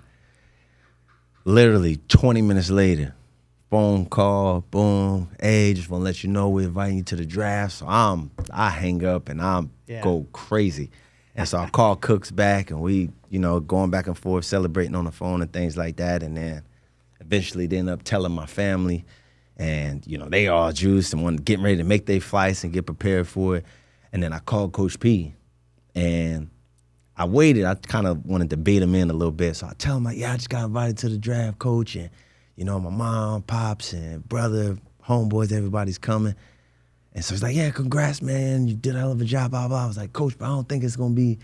Literally 20 minutes later, phone call, boom. Hey, just want to let you know we're inviting you to the draft. So I hang up and go crazy. And so I call Cooks back, and we, going back and forth, celebrating on the phone and things like that. And then eventually they end up telling my family, and, they all juiced and getting ready to make their flights and get prepared for it. And then I called Coach P, and I waited. I kind of wanted to bait him in a little bit. So I tell him, like, yeah, I just got invited to the draft, Coach. And, my mom, pops, and brother, homeboys, everybody's coming. And so he's like, yeah, congrats, man. You did a hell of a job, blah, blah. I was like, Coach, but I don't think it's going to be,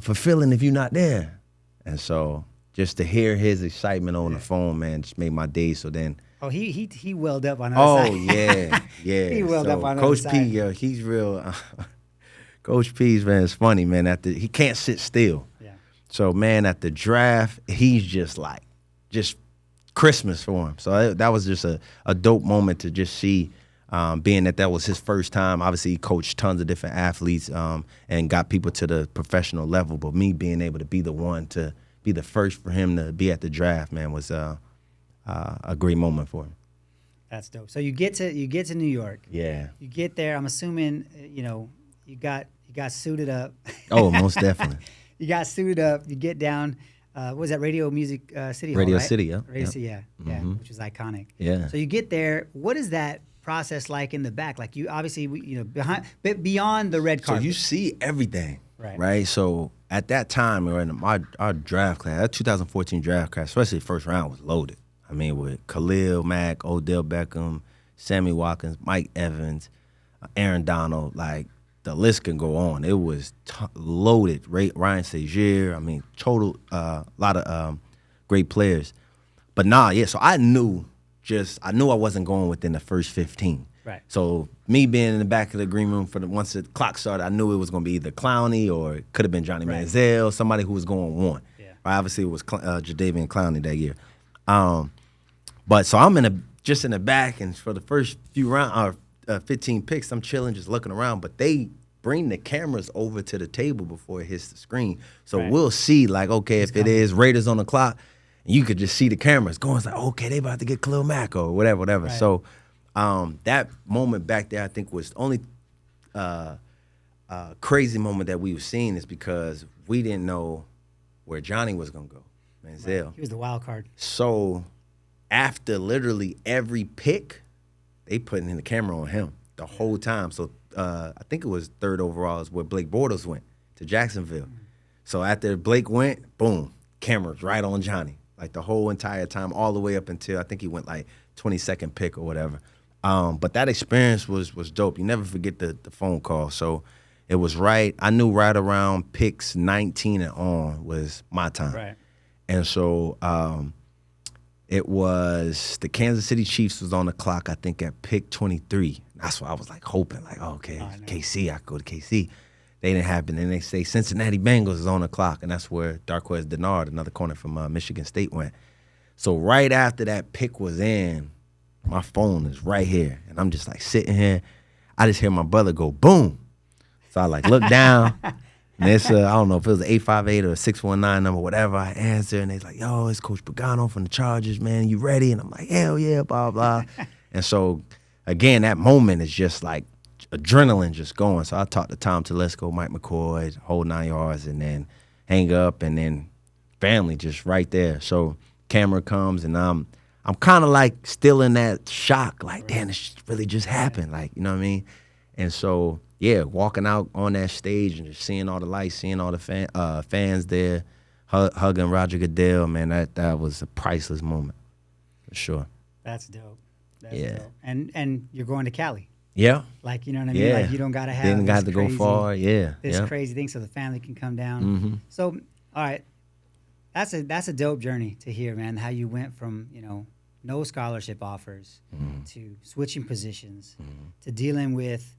fulfilling if you're not there. And so just to hear his excitement on the phone, man, just made my day. So then.
Oh, he welled up on the other side.
Oh, yeah.
He welled up on the
Coach
other side.
P, he's real. Coach P's, man, it's funny, man. He can't sit still.
Yeah.
So, man, at the draft, he's just Christmas for him. So that was just a dope moment to just see. Being that was his first time. Obviously, he coached tons of different athletes and got people to the professional level. But me being able to be the one to be the first for him to be at the draft, man, was a great moment for him.
That's dope. So you get to New York.
Yeah.
You get there. I'm assuming you got suited up.
Oh, most definitely.
You got suited up. You get down. What was that Radio Music City?
Radio
Hall, right?
City, yeah.
Radio City, yeah, which was iconic.
Yeah.
So you get there. What is that process like in the back? Like you obviously, beyond the red carpet.
So you see everything,
right?
So at that time, we were in our draft class, that 2014 draft class, especially the first round, was loaded. I mean, with Khalil Mack, Odell Beckham, Sammy Watkins, Mike Evans, Aaron Donald, like the list can go on. It was loaded. Ryan Shazier, I mean, total lot of great players. But so I knew I wasn't going within the first 15.
Right.
So me being in the back of the green room once the clock started, I knew it was going to be either Clowney or it could have been Johnny Manziel, somebody who was going one.
Yeah.
Right? Obviously, it was Jadeveon Clowney that year. But so I'm just in the back, and for the first few rounds, 15 picks, I'm chilling, just looking around. But they bring the cameras over to the table before it hits the screen. So
Right.
we'll see, like, okay,
It's
if it
coming.
is Raiders on the clock, and you could just see the cameras going. It's like, okay, they about to get Khalil Mack or whatever.
Right.
So that moment back there, I think, was the only crazy moment that we were seeing is because we didn't know where Johnny was going to go, Manziel.
Right. He was the wild card.
So after literally every pick, they putting in the camera on him the whole time. So I think it was third overall is where Blake Bortles went to Jacksonville. So after Blake went, boom, cameras right on Johnny, like the whole entire time, all the way up until I think he went like 22nd pick or whatever. But that experience was dope. You never forget the phone call. So it was right. I knew right around picks 19 and on was my time.
Right.
And so it was the Kansas City Chiefs was on the clock, I think, at pick 23. That's why I was like hoping, like, oh, okay, KC, I could go to KC. They didn't happen. And they say Cincinnati Bengals is on the clock, and that's where Darqueze Dennard, another corner from Michigan State, went. So right after that pick was in, my phone is right here, and I'm just like sitting here. I just hear my brother go boom. So I like look down, and it's I don't know if it was an 858 or a 619 number, whatever. I answer, and they're like, "Yo, it's Coach Pagano from the Chargers, man. You ready?" And I'm like, "Hell yeah, blah blah." And so again, that moment is just like adrenaline just going. So I talked to Tom Telesco, Mike McCoy, whole 9 yards, and then hang up, and then family just right there. So camera comes, and I'm kind of like still in that shock, like, damn, this really just happened, like, you know what I mean? And so, yeah, walking out on that stage and just seeing all the lights, seeing all the fans there, hugging Roger Goodell, man, that was a priceless moment, for sure.
That's dope. That's
Yeah.
dope. And you're going to Cali.
Yeah.
Like, you know what I mean?
Yeah.
Like, you don't got to have
Didn't
this
got to go
crazy-
far. Yeah.
This
yeah.
crazy thing so the family can come down.
Mhm.
So, all right, that's a dope journey to hear, man, how you went from, no scholarship offers to switching positions to dealing with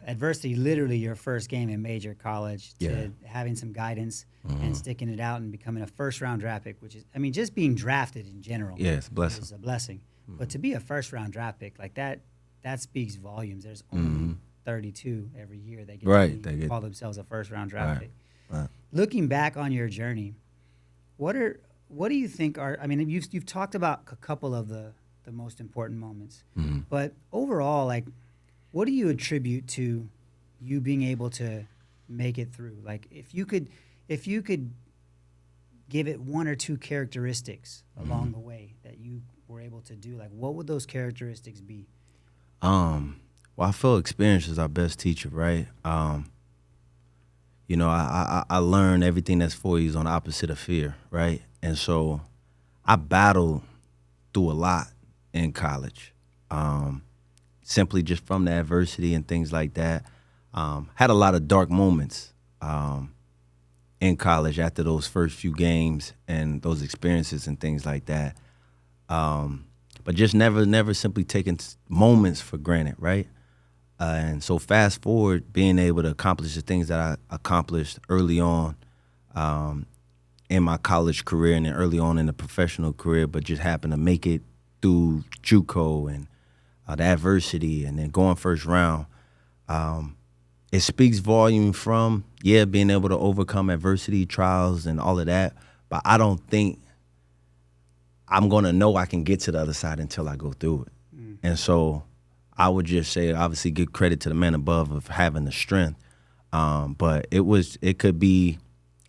adversity, literally your first game in major college, to
Yeah.
having some guidance and sticking it out and becoming a first-round draft pick, which is, I mean, just being drafted in general
Yeah, it's a blessing.
is a blessing. But to be a first-round draft pick, like that speaks volumes. There's only 32 every year that
Right,
to
they get-
call themselves a first-round draft
Right,
pick.
right.
Looking back on your journey, what do you think are? I mean, you've talked about a couple of the most important moments, but overall, like, what do you attribute to you being able to make it through? Like, if you could give it one or two characteristics along the way that you were able to do, like, what would those characteristics be?
Well, I feel experience is our best teacher, right? I learned everything that's for you is on the opposite of fear, right? And so I battled through a lot in college, simply just from the adversity and things like that. Had a lot of dark moments in college after those first few games and those experiences and things like that. But just never simply taking moments for granted, right? And so fast forward, being able to accomplish the things that I accomplished early on in my college career and then early on in the professional career, but just happened to make it through JUCO and the adversity and then going first round. It speaks volume from, being able to overcome adversity, trials, and all of that. But I don't think I'm going to know I can get to the other side until I go through it. And so I would just say, obviously, give credit to the man above of having the strength. But it could be,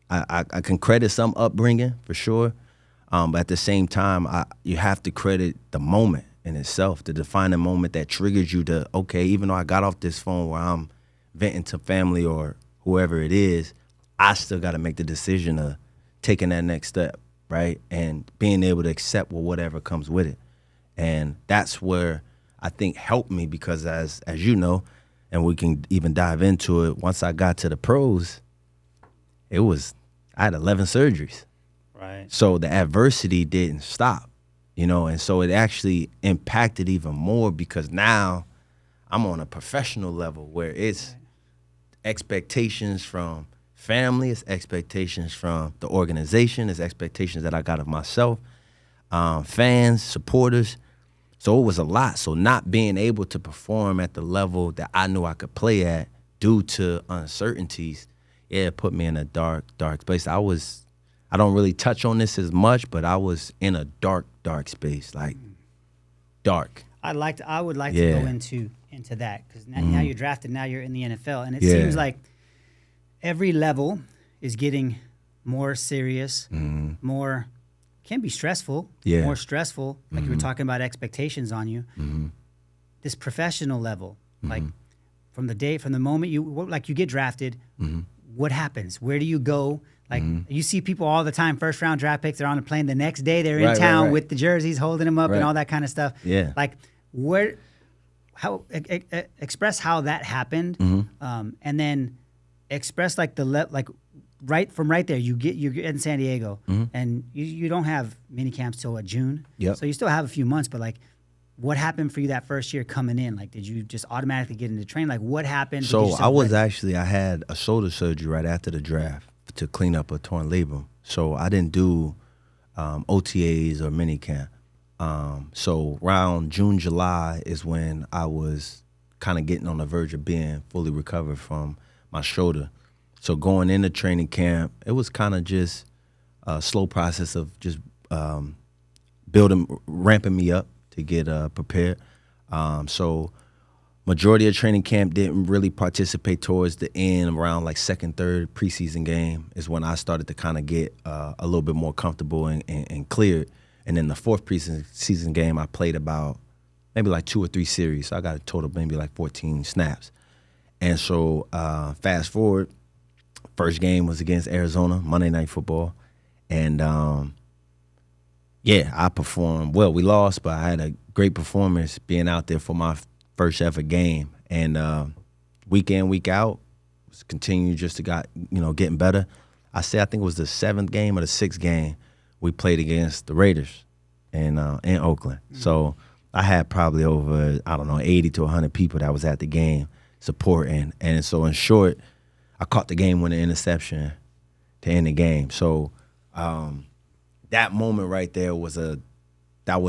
I can credit some upbringing for sure. But at the same time, you have to credit the moment in itself, the defining moment that triggers you to, okay, even though I got off this phone where I'm venting to family or whoever it is, I still got to make the decision of taking that next step, right? And being able to accept whatever comes with it. And that's where I think helped me because as you know, and we can even dive into it, once I got to the pros, I had 11 surgeries.
Right.
So the adversity didn't stop, and so it actually impacted even more because now I'm on a professional level where it's expectations from family, it's expectations from the organization, it's expectations that I got of myself, fans, supporters. So it was a lot. So not being able to perform at the level that I knew I could play at due to uncertainties, it put me in a dark space. I don't really touch on this as much, but I was in a dark space, like dark.
I would like to go into that, because now you're drafted, now you're in the NFL, and it seems like every level is getting more serious, more can be stressful, more stressful. Like you were talking about expectations on you. This professional level, like from the moment you get drafted, what happens? Where do you go? Like you see people all the time, first round draft picks, they're on a plane. The next day they're in town with the jerseys, holding them up and all that kind of stuff.
Yeah.
Like express how that happened, and then express like right there. You're in San Diego, and you don't have mini camps till June.
Yep.
So you still have a few months, but like, what happened for you that first year coming in? Like, did you just automatically get into training? Like, what happened?
So I had a shoulder surgery right after the draft to clean up a torn labrum. So I didn't do OTAs or minicamp. So around June, July is when I was kind of getting on the verge of being fully recovered from my shoulder. So going into training camp, it was kind of just a slow process of just ramping me up to get prepared. So majority of training camp didn't really participate towards the end. Around like second, third preseason game is when I started to kind of get a little bit more comfortable and cleared. And then the fourth preseason game, I played about maybe like 2 or 3 series. So I got a total of maybe like 14 snaps. And so fast forward, first game was against Arizona, Monday Night Football. And I performed well. We lost, but I had a great performance being out there for my first ever game. And week in, week out, was continuing just to getting better. I think it was the 7th game or the 6th game we played against the Raiders in Oakland. So I had probably over, 80 to 100 people that was at the game supporting. And so in short, I caught the game-winning interception to end the game. So that moment right there was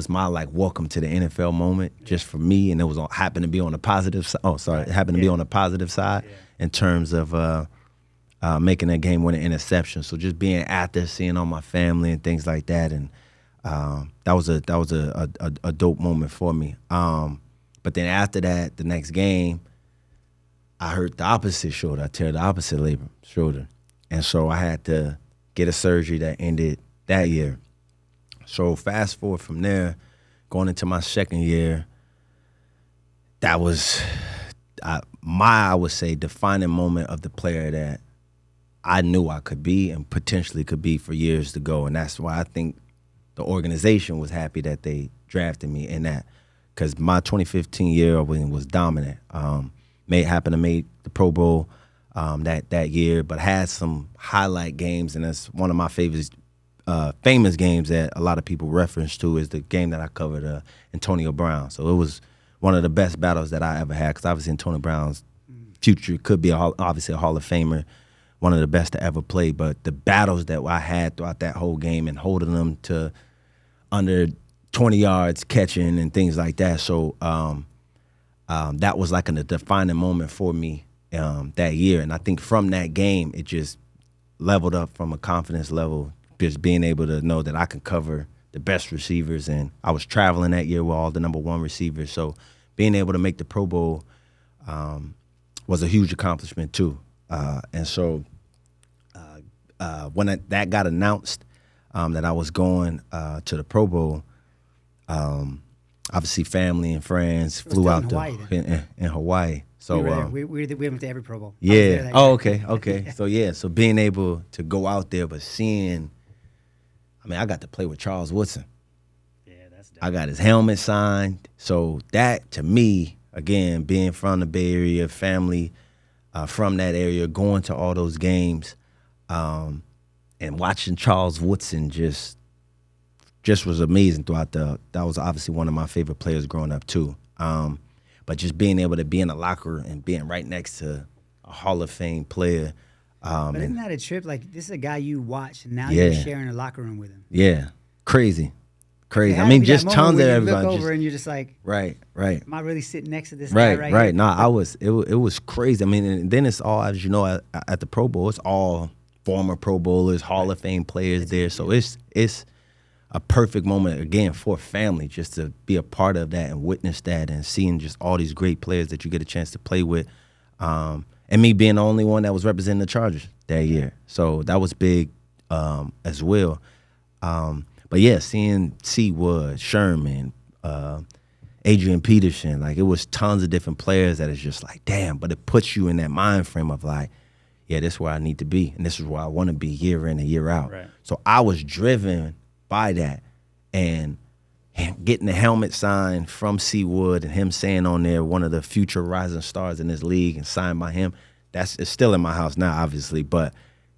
my like welcome to the NFL moment just for me, and it happened to be on the positive side. Oh, sorry, it happened to be on the positive side in terms of making that game-winning interception. So just being out there, seeing all my family and things like that, and that was a dope moment for me. But then after that, the next game, I hurt the opposite shoulder. I tear the opposite shoulder, and so I had to get a surgery that ended that year. So fast forward from there, going into my second year, that was I would say, defining moment of the player that I knew I could be and potentially could be for years to go. And that's why I think the organization was happy that they drafted me in that, because my 2015 year was dominant. Happened to make the Pro Bowl that year, but had some highlight games, and that's one of my famous games that a lot of people reference to is the game that I covered, Antonio Brown. So it was one of the best battles that I ever had, because obviously Antonio Brown's future could be obviously a Hall of Famer, one of the best to ever play. But the battles that I had throughout that whole game and holding them to under 20 yards catching and things like that. So that was like a defining moment for me that year. And I think from that game, it just leveled up from a confidence level, just being able to know that I can cover the best receivers. And I was traveling that year with all the #1 receivers. So being able to make the Pro Bowl was a huge accomplishment too. And so when that got announced that I was going to the Pro Bowl, obviously family and friends flew out in Hawaii. So
we went to every Pro Bowl.
Yeah. Oh, okay. So being able to go out there, but seeing, I got to play with Charles Woodson.
Yeah, that's dope.
I got his helmet signed. So that, to me, again, being from the Bay Area, family from that area, going to all those games, and watching Charles Woodson just was amazing throughout that was obviously one of my favorite players growing up too. But just being able to be in the locker and being right next to a Hall of Fame player.
But isn't that a trip? Like, this is a guy you watch, and now you're sharing a locker room with him.
Yeah, crazy. crazy.
There
I
had to
mean,
be
just
that moment
tons of
where you
everybody.
look
Just,
over and you're just like,
right.
am I really sitting next to this guy right
Right.
here?
No, it was crazy. I mean, and then it's all, as you know, at the Pro Bowl, it's all former Pro Bowlers, Hall of Fame players there. So it's a perfect moment, again, for family, just to be a part of that and witness that and seeing just all these great players that you get a chance to play with. And me being the only one that was representing the Chargers that year. So that was big as well. But yeah, seeing C. Wood, Sherman, Adrian Peterson, like it was tons of different players that is just like, damn, but it puts you in that mind frame of like, yeah, this is where I need to be, and this is where I want to be year in and year out.
Right.
So I was driven by that, and getting the helmet signed from C. Wood and him saying on there, one of the future rising stars in this league, and signed by him, it's still in my house now, obviously, but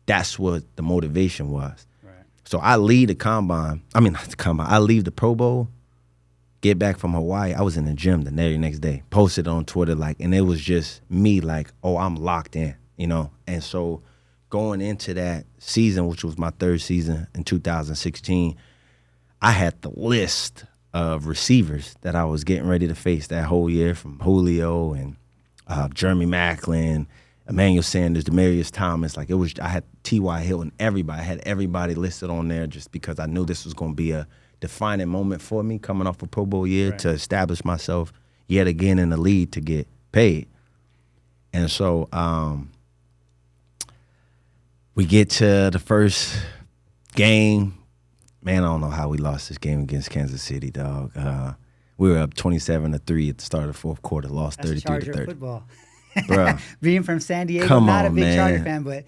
that's what the motivation was. Right. So I leave the combine. I mean, not the combine. I leave the Pro Bowl, get back from Hawaii. I was in the gym the very next day, posted on Twitter, like, and it was just me like, oh, I'm locked in, you know? And so going into that season, which was my third season in 2016, I had the list of receivers that I was getting ready to face that whole year, from Julio and Jeremy Maclin, Emmanuel Sanders, Demaryius Thomas. Like, it was, I had T.Y. Hilton, everybody. I had everybody listed on there just because I knew this was going to be a defining moment for me coming off a Pro Bowl year to establish myself yet again in the league to get paid. And so we get to the first game. Man, I don't know how we lost this game against Kansas City, dog. We were up 27-3 at the start of the fourth quarter, lost 33-30.
Football.
Bro,
being from San Diego,
come
not
on,
a big
man.
Charger fan, but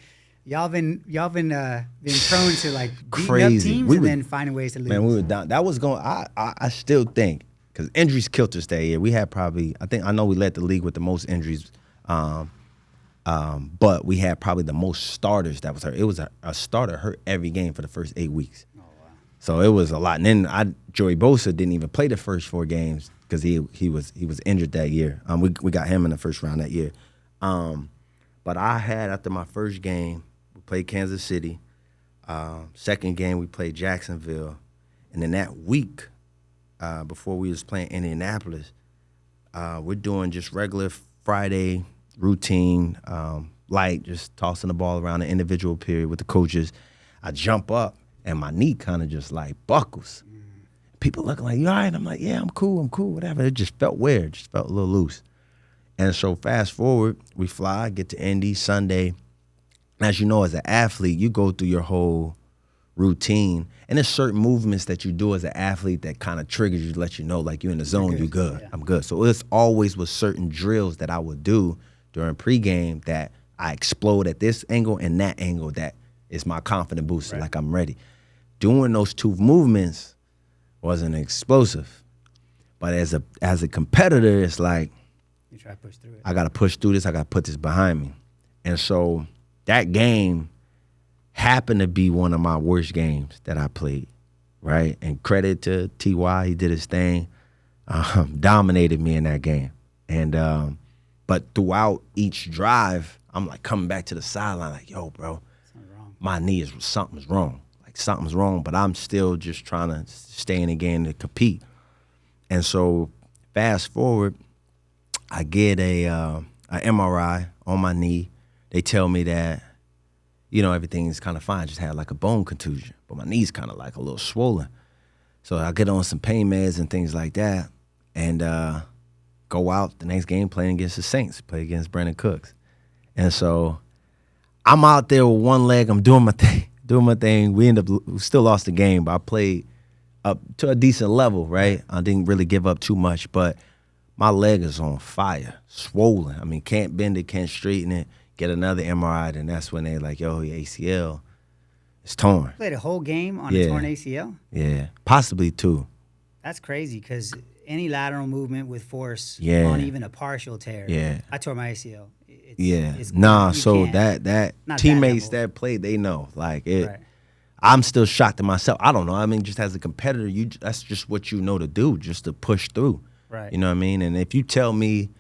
y'all been prone to like beating
Crazy.
up teams and then finding ways to lose.
Man, we were down. That was going. I still think, because injuries killed us that year. We had probably, I know we led the league with the most injuries, but we had probably the most starters that was hurt. It was a starter hurt every game for the first 8 weeks. Oh, wow. So it was a lot. And then Joey Bosa didn't even play the first 4 games because he was injured that year. We got him in the first round that year. But I had, after my first game, we played Kansas City. Second game, we played Jacksonville. And then that week, before we was playing Indianapolis, we're doing just regular Friday routine, light, just tossing the ball around the individual period with the coaches. I jump up, and my knee kind of just like buckles. People looking like, you all right? I'm like, yeah, I'm cool, whatever. It just felt weird, just felt a little loose. And so fast forward, we fly, get to Indy Sunday. As you know, as an athlete, you go through your whole routine, and there's certain movements that you do as an athlete that kind of triggers you to let you know, like, you're in the zone, you're good. Yeah. I'm good. So it's always with certain drills that I would do during pregame that I explode at this angle and that angle that is my confident booster, like I'm ready. Doing those 2 movements wasn't explosive. But as a competitor, it's like,
you try to push through it.
I got to push through this. I got to put this behind me. And so that game happened to be one of my worst games that I played, right? And credit to T.Y., he did his thing, dominated me in that game. And but throughout each drive, I'm like coming back to the sideline like, yo, bro, my knee something's wrong. Like, something's wrong, but I'm still just trying to stay in the game to compete. And so fast forward, I get a MRI on my knee. They tell me that, you know, everything's kind of fine. Just had like a bone contusion, but my knee's kind of like a little swollen. So I get on some pain meds and things like that, and go out the next game playing against the Saints, play against Brandon Cooks. And so I'm out there with one leg. I'm doing my thing. We still lost the game, but I played up to a decent level, right? I didn't really give up too much, but my leg is on fire, swollen. I mean, can't bend it, can't straighten it. Get another MRI, and that's when they're like, yo, your ACL is torn.
Played a whole game on a torn ACL?
Yeah, possibly 2.
That's crazy, because any lateral movement with force on even a partial tear. Yeah. I tore my ACL.
So that teammates that played, they know. Like, it. Right. I'm still shocked at myself. I don't know. I mean, just as a competitor, that's just what you know to do, just to push through. Right. You know what I mean? And if you tell me,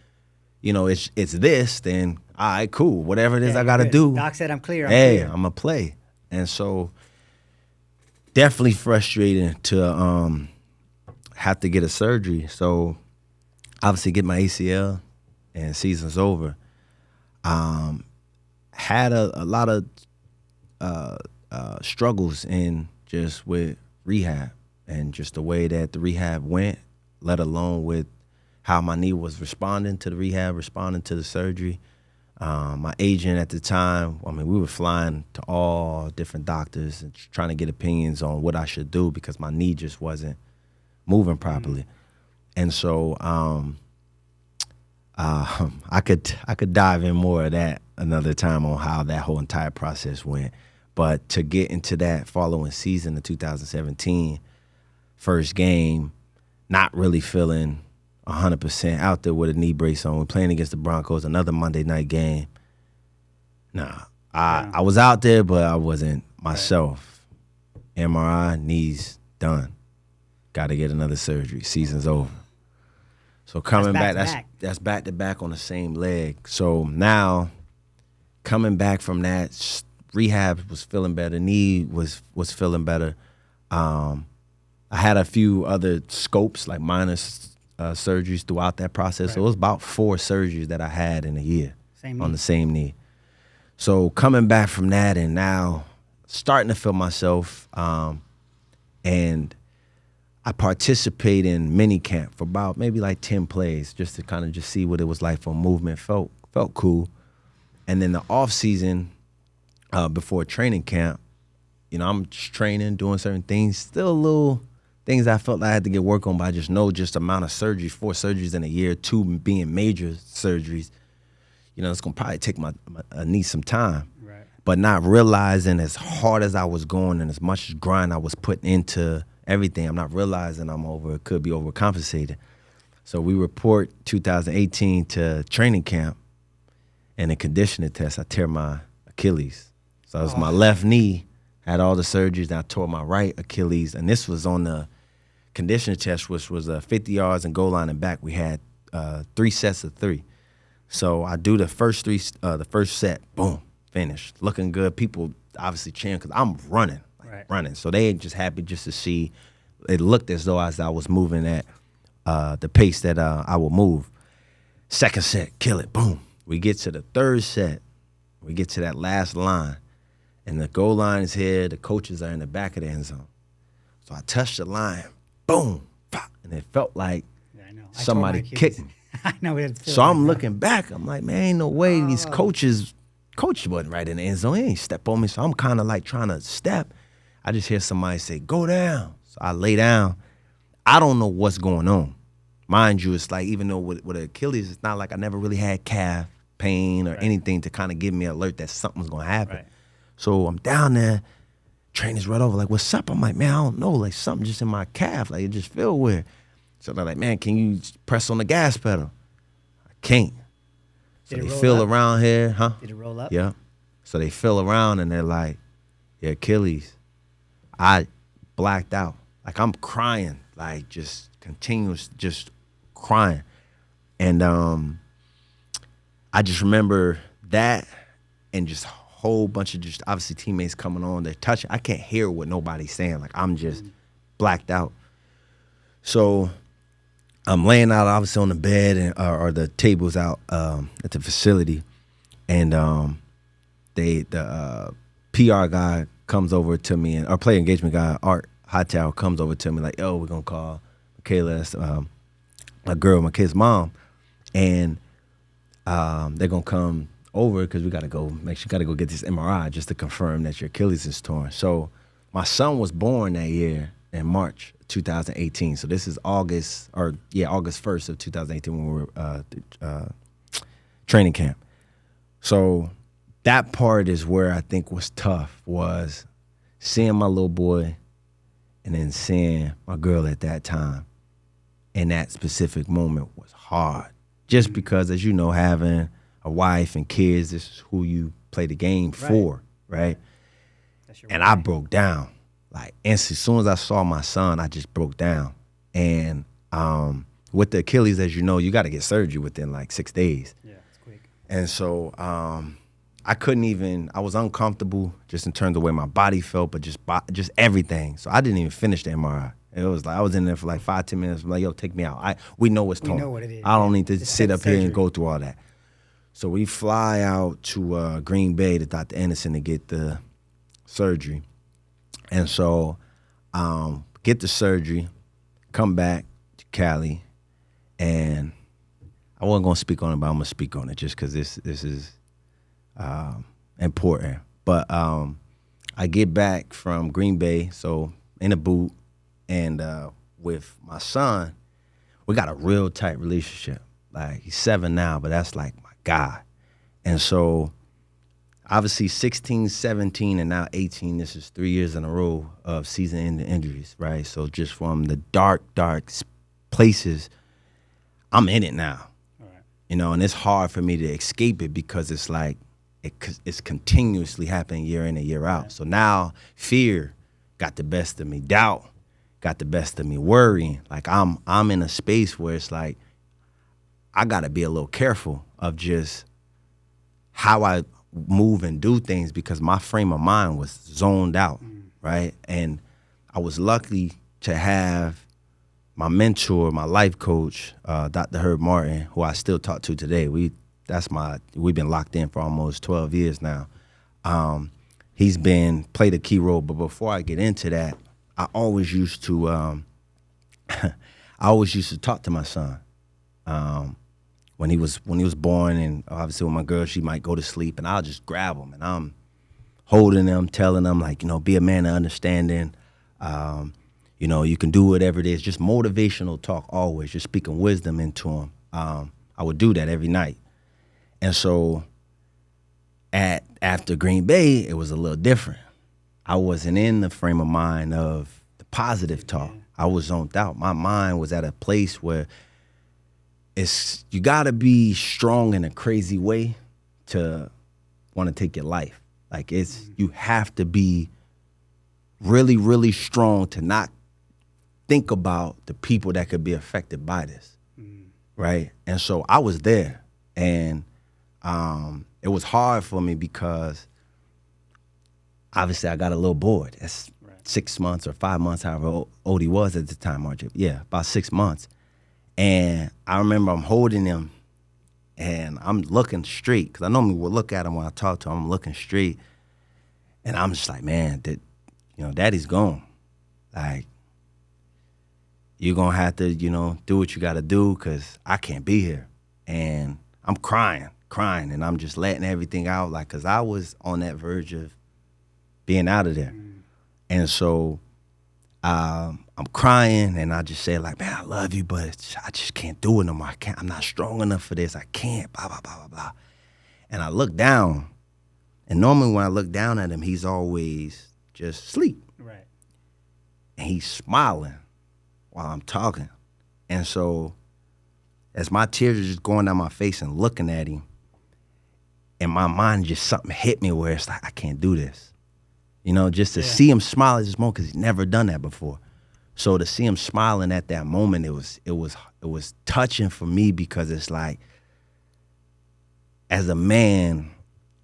you know, it's this, then all right, cool. Whatever it is I got to do.
Doc said I'm clear.
I'm going to play. And so definitely frustrating to have to get a surgery. So obviously get my ACL and season's over. Had a lot of struggles in just with rehab and just the way that the rehab went, let alone with how my knee was responding to the rehab, responding to the surgery. My agent at the time, I mean, we were flying to all different doctors and trying to get opinions on what I should do because my knee just wasn't moving properly. And so I could dive in more of that another time on how that whole entire process went. But to get into that following season of 2017, first game, not really feeling 100% out there with a knee brace on. We're playing against the Broncos, another Monday night game. I was out there, but I wasn't myself. Right. MRI, knees done. Got to get another surgery. Season's over. So coming that's back to back on the same leg. So now coming back from that, rehab was feeling better. Knee was feeling better. I had a few other scopes, like minor surgeries throughout that process. Right. So it was about 4 surgeries that I had in a year on the same knee. So coming back from that and now starting to feel myself, and I participate in mini camp for about maybe like 10 plays just to kind of just see what it was like for movement. Felt cool. And then the off season, before training camp, you know, I'm just training, doing certain things, still a little things I felt like I had to get work on, but I just know just amount of surgeries, 4 surgeries in a year, 2 being major surgeries. You know, it's going to probably take my knee some time. Right. But not realizing as hard as I was going and as much grind I was putting into everything, I'm not realizing could be overcompensated. So we report 2018 to training camp, and a conditioning test, I tear my Achilles. So it was my left knee, had all the surgeries, and I tore my right Achilles. And this was on the conditioning test, which was 50 yards and goal line and back. We had 3 sets of 3. So I do the first 3, the first set, boom, finished. Looking good. People obviously cheering because I'm running. Running. So they ain't just happy just to see. It looked as though as I was moving at the pace that I would move. Second set, kill it, boom. We get to the third set. We get to that last line. And the goal line is here. The coaches are in the back of the end zone. So I touched the line, boom, pop, and it felt like somebody kicked me.
I know it.
So I'm looking back. I'm like, man, ain't no way these coach wasn't right in the end zone. He ain't step on me. So I'm kind of like trying to step. I just hear somebody say, go down. So I lay down. I don't know what's going on. Mind you, it's like, even though with Achilles, it's not like I never really had calf pain or anything to kind of give me an alert that something's going to happen. Right. So I'm down there. Trainer's right over, like, what's up? I'm like, man, I don't know. Like, something just in my calf. Like, it just feel weird. So they're like, man, can you press on the gas pedal? I can't. So they feel around here, huh?
Did it roll up?
Yeah. So they feel around and they're like, your Achilles. I blacked out. Like, I'm crying, like, just continuous, just crying. And I just remember that and just a whole bunch of just obviously teammates coming on. They're touching. I can't hear what nobody's saying. Like, I'm just blacked out. So I'm laying out obviously on the bed and or the tables out at the facility. And the PR guy comes over to me, and our player engagement guy, Art Hightower, comes over to me like, yo, we're going to call Michaela, that's my girl, my kid's mom. And they're going to come over because we got to go get this MRI just to confirm that your Achilles is torn. So my son was born that year in March 2018. So this is August 1st of 2018 when we were training camp. So that part is where I think was tough, was seeing my little boy and then seeing my girl at that time. And that specific moment was hard. Just because, as you know, having a wife and kids, this is who you play the game for, right? And I broke down. Like, instantly, as soon as I saw my son, I just broke down. And with the Achilles, as you know, you got to get surgery within like 6 days.
Yeah, it's quick.
And so I was uncomfortable just in terms of the way my body felt, but just everything. So I didn't even finish the MRI. It was like I was in there for like 5-10 minutes. I'm like, yo, take me out. We know what's torn.
We know what it is.
I don't need to
Just
sit
get
up here and
surgery.
go through all that. So we fly out to Green Bay to Dr. Anderson to get the surgery. And so get the surgery, come back to Cali, and I wasn't going to speak on it, but I'm going to speak on it just because this is important. But I get back from Green Bay, so in a boot, and with my son, we got a real tight relationship. Like, he's 7 now, but that's like my guy. And so obviously 16, 17, and now 18, this is 3 years in a row of season-ending injuries, right? So just from the dark places, I'm in it now.
All right.
You know, and it's hard for me to escape it because it's like it's continuously happening year in and year out.
Right.
So now fear got the best of me. Doubt got the best of me. Worrying. Like I'm in a space where it's like I got to be a little careful of just how I move and do things because my frame of mind was zoned out, right? And I was lucky to have my mentor, my life coach, Dr. Herb Martin, who I still talk to today. We've been locked in for almost 12 years now. He's played a key role, but before I get into that, I always used to talk to my son. When he was born, and obviously with my girl, she might go to sleep, and I'll just grab him, and I'm holding him, telling him, like, you know, be a man of understanding. You know, you can do whatever it is. Just motivational talk always, just speaking wisdom into him. I would do that every night. And so after Green Bay, it was a little different. I wasn't in the frame of mind of the positive talk. I was zoned out. My mind was at a place where you got to be strong in a crazy way to want to take your life. Like you have to be really, really strong to not think about the people that could be affected by this, right? And so I was there, and it was hard for me because obviously I got a little bored. That's 6 months or 5 months, however old he was at the time, RJ. Yeah, about 6 months. And I remember I'm holding him, and I'm looking straight, because I normally would look at him when I talk to him. I'm looking straight, and I'm just like, man, Daddy's gone. Like, you're going to have to, do what you got to do because I can't be here. And I'm crying, and I'm just letting everything out, like, because I was on that verge of being out of there. And so I'm crying, and I just say, like, man, I love you, but I just can't do it no more. I'm not strong enough for this. I can't, blah, blah, blah, blah, blah. And I look down, and normally when I look down at him, he's always just asleep.
Right.
And he's smiling while I'm talking. And so as my tears are just going down my face and looking at him, in my mind, just something hit me where it's like, I can't do this. Just to see him smile at this moment, because he's never done that before. So to see him smiling at that moment, it was touching for me, because it's like, as a man,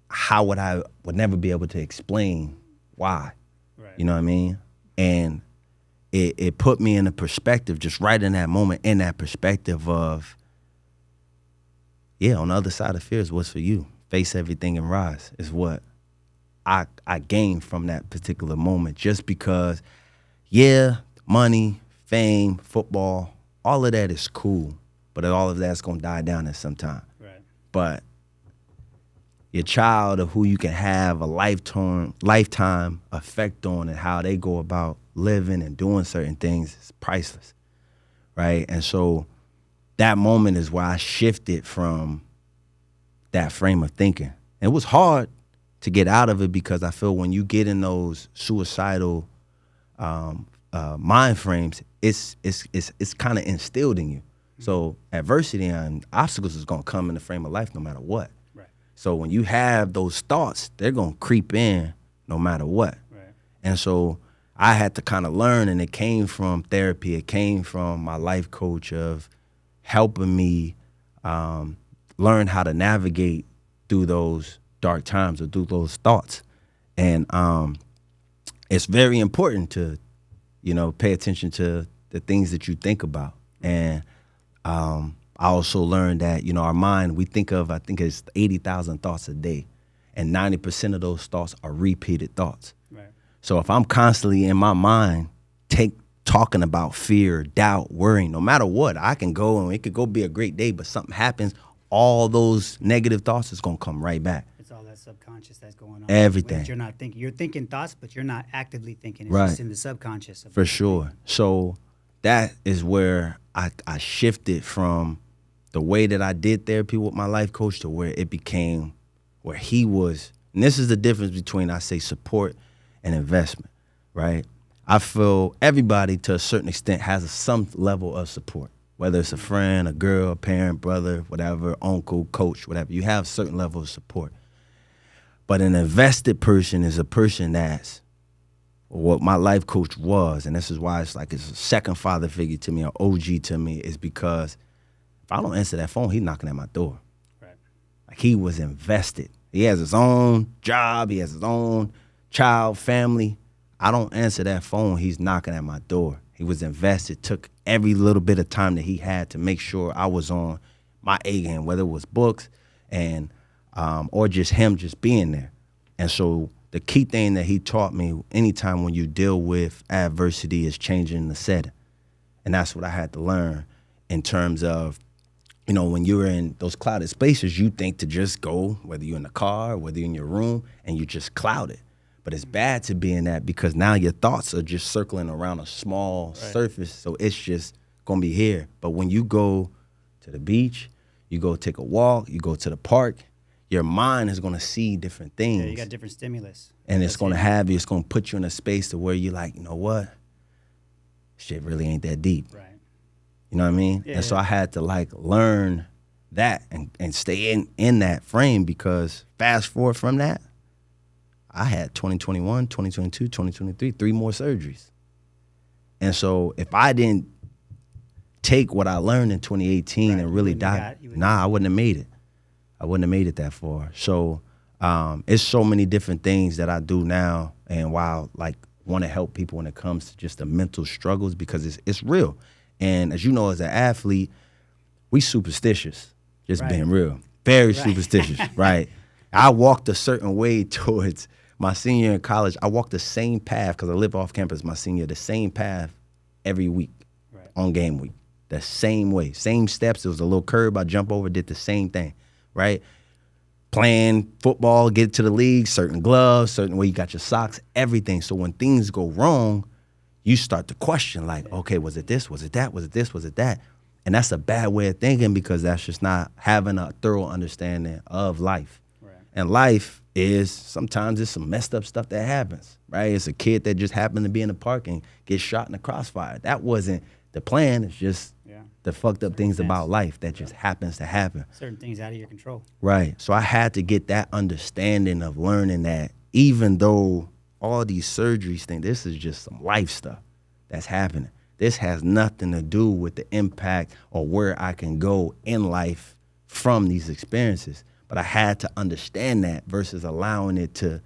how would never be able to explain why. Right. You know what I mean? And it put me in a perspective, just right in that moment, in that perspective of, on the other side of fear is what's for you. Face everything and rise is what I gained from that particular moment, just because, money, fame, football, all of that is cool, but all of that's going to die down at some time.
Right.
But your child, of who you can have a lifetime effect on, and how they go about living and doing certain things, is priceless, right? And so that moment is where I shifted from that frame of thinking. And it was hard to get out of it, because I feel when you get in those suicidal mind frames, it's kind of instilled in you. So adversity and obstacles is going to come in the frame of life no matter what.
Right.
So when you have those thoughts, they're going to creep in no matter what.
Right.
And so I had to kind of learn, and it came from therapy. It came from my life coach of helping me learn how to navigate through those dark times or through those thoughts. And it's very important to pay attention to the things that you think about. And I also learned that, our mind, we think of, I think it's 80,000 thoughts a day. And 90% of those thoughts are repeated thoughts.
Right.
So if I'm constantly in my mind talking about fear, doubt, worrying, no matter what, I can go and it could go be a great day, but something happens, all those negative thoughts is going to come right back.
It's all that subconscious that's going on.
Everything.
You're not thinking. You're thinking thoughts, but you're not actively thinking. It's
Right.
just in the subconscious.
For sure. So that is where I shifted from the way that I did therapy with my life coach to where it became where he was. And this is the difference between, I say, support and investment, right? I feel everybody, to a certain extent, has some level of support, whether it's a friend, a girl, a parent, brother, whatever, uncle, coach, whatever. You have a certain level of support. But an invested person is a person that's what my life coach was, and this is why it's a second father figure to me, or OG to me, is because if I don't answer that phone, he's knocking at my door.
Right.
Like, he was invested. He has his own job. He has his own child, family. I don't answer that phone, he's knocking at my door. He was invested, took every little bit of time that he had to make sure I was on my A game, whether it was books and or just him just being there. And so the key thing that he taught me, anytime when you deal with adversity, is changing the setting. And that's what I had to learn in terms of, when you're in those clouded spaces, you think to just go, whether you're in the car, whether you're in your room, and you just cloud it. But it's bad to be in that, because now your thoughts are just circling around a small surface, so it's just going to be here. But when you go to the beach, you go take a walk, you go to the park, your mind is going to see different things.
Yeah, you got different stimulus.
And it's going to put you in a space to where you're like, you know what? Shit really ain't that deep.
Right.
You know what I mean?
Yeah,
and so I had to learn that and stay in that frame, because fast forward from that, I had 2021, 2022, 2023, 3 more surgeries. And so if I didn't take what I learned in 2018 and really dive, I wouldn't have made it. I wouldn't have made it that far. So it's so many different things that I do now, and while want to help people when it comes to just the mental struggles, because it's real. And as you know, as an athlete, we superstitious, just being real. Very superstitious, right? I walked a certain way towards my senior year in college. I walked the same path, because I live off campus my senior, the same path every week on game week. The same way, same steps. It was a little curb I jump over, did the same thing, right? Playing football, get to the league, certain gloves, certain way you got your socks, everything. So when things go wrong, you start to question, okay, was it this? Was it that? Was it this? Was it that? And that's a bad way of thinking, because that's just not having a thorough understanding of life. Right. And life is, sometimes it's some messed up stuff that happens, right? It's a kid that just happened to be in the park and get shot in the crossfire. That wasn't the plan. It's just the fucked up things about life that just happens to happen.
Certain things out of your control.
Right. So I had to get that understanding of learning that even though all these surgeries thing, this is just some life stuff that's happening. This has nothing to do with the impact or where I can go in life from these experiences. But I had to understand that versus allowing it to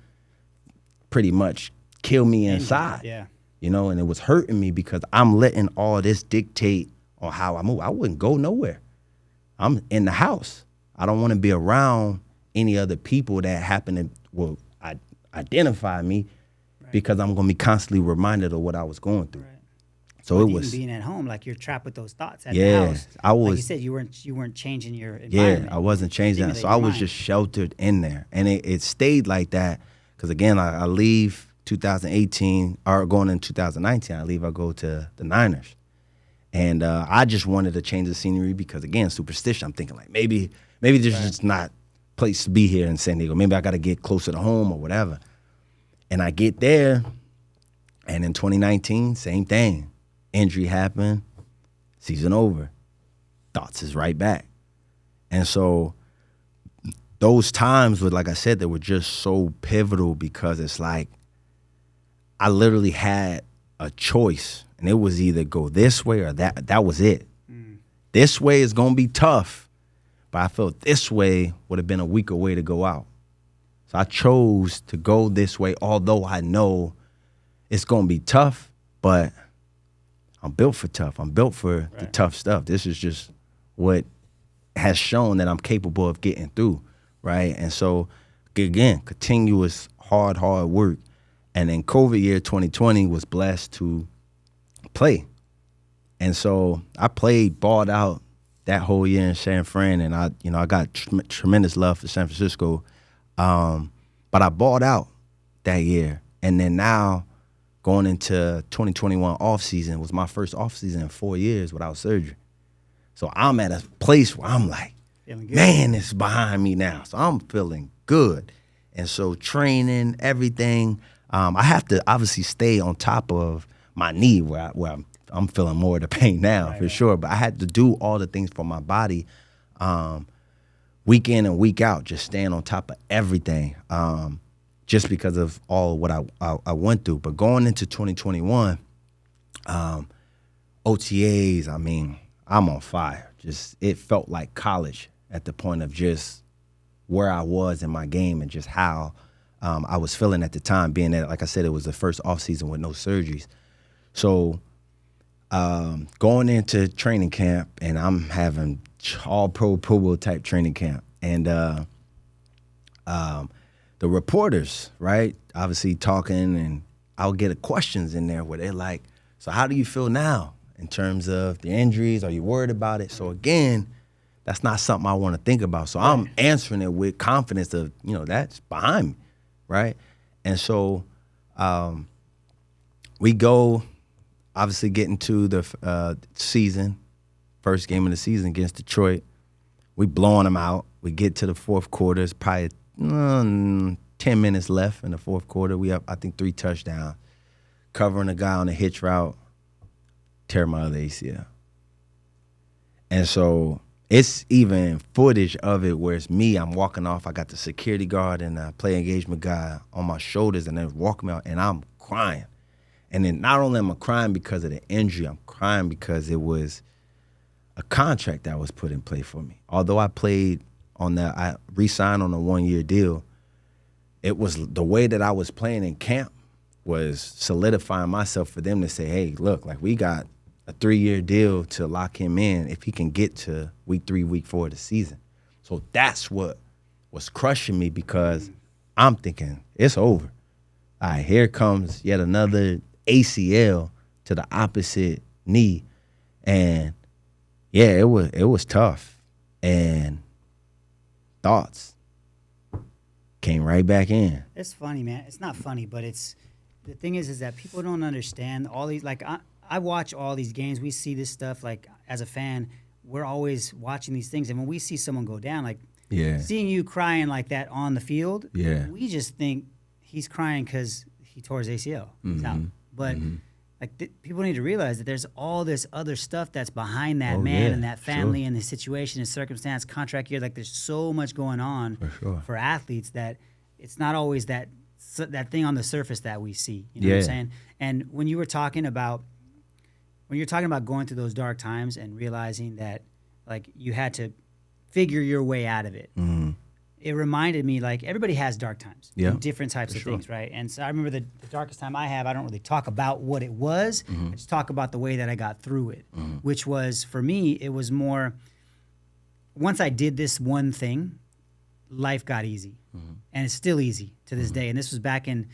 pretty much kill me inside.
Yeah.
And it was hurting me because I'm letting all this dictate on how I move. I wouldn't go nowhere. I'm in the house. I don't want to be around any other people that happen to identify me, because I'm going to be constantly reminded of what I was going through. Right. So
it
was
even being at home, you're trapped with those thoughts at the house.
I was.
Like you said, you weren't changing your environment.
Yeah, I wasn't changing that. So I was just sheltered in there, and it stayed like that. Because again, I leave 2018 or going in 2019. I go to the Niners, and I just wanted to change the scenery because again, superstition. I'm thinking maybe there's just not place to be here in San Diego. Maybe I got to get closer to home or whatever. And I get there, and in 2019, same thing. Injury happened, season over. Thoughts is right back. And so those times were, like I said, they were just so pivotal, because it's I literally had a choice, and it was either go this way or that. That was it. This way is going to be tough, but I felt this way would have been a weaker way to go out. So I chose to go this way, although I know it's going to be tough, but I'm built for tough. I'm built for the tough stuff. This is just what has shown that I'm capable of getting through, right? And so, again, continuous hard work. And then COVID year 2020 was blessed to play. And so I played, balled out that whole year in San Fran, and I got tremendous love for San Francisco. But I balled out that year. And then now going into 2021 offseason was my first offseason in 4 years without surgery. So I'm at a place where I'm like, man, it's behind me now. So I'm feeling good. And so training, everything, I have to obviously stay on top of my knee where I'm feeling more of the pain now for sure. But I had to do all the things for my body week in and week out, just staying on top of everything just because of all what I went through. But going into 2021, OTAs, I mean, I'm on fire. Just it felt like college at the point of just where I was in my game and just how I was feeling at the time, being that, like I said, it was the first offseason with no surgeries. So going into training camp, and I'm having all Pro Bowl type training camp. And the reporters, right, obviously talking, and I'll get questions in there where they're like, so how do you feel now in terms of the injuries? Are you worried about it? So again, that's not something I want to think about. So I'm answering it with confidence of, that's behind me, right? And so we go, obviously getting to the season, first game of the season against Detroit. We blowing them out. We get to the fourth quarter. It's probably 10 minutes left in the fourth quarter. We up, I think, 3 touchdowns. Covering a guy on a hitch route, tear my other ACL. And so it's even footage of it where it's me, I'm walking off, I got the security guard and the play engagement guy on my shoulders, and they're walking me out, and I'm crying. And then not only am I crying because of the injury, I'm crying because it was a contract that was put in play for me. Although I played on that, I re-signed on a 1-year deal, it was the way that I was playing in camp was solidifying myself for them to say, hey, look, like we got a 3-year deal to lock him in if he can get to week 3, week 4 of the season. So that's what was crushing me, because I'm thinking it's over. All right, here comes yet another ACL to the opposite knee. And yeah, it was tough. And thoughts came right back in.
It's funny, man. It's not funny, but the thing is that people don't understand all these, like I watch all these games. We see this stuff, like as a fan, we're always watching these things. And when we see someone go down, like seeing you crying like that on the field, we just think he's crying because he tore his ACL. He's out. But people need to realize that there's all this other stuff that's behind that man and that family and his situation, his circumstance, contract year. Like there's so much going on for athletes that it's not always that thing on the surface that we see. You know what I'm saying? And when you're talking about going through those dark times and realizing that like you had to figure your way out of it, it reminded me, like, everybody has dark times, different types of things, right? And so I remember the darkest time I have, I don't really talk about what it was, I just talk about the way that I got through it, which was, for me, it was more, once I did this one thing, life got easy. And it's still easy to this day. And this was back in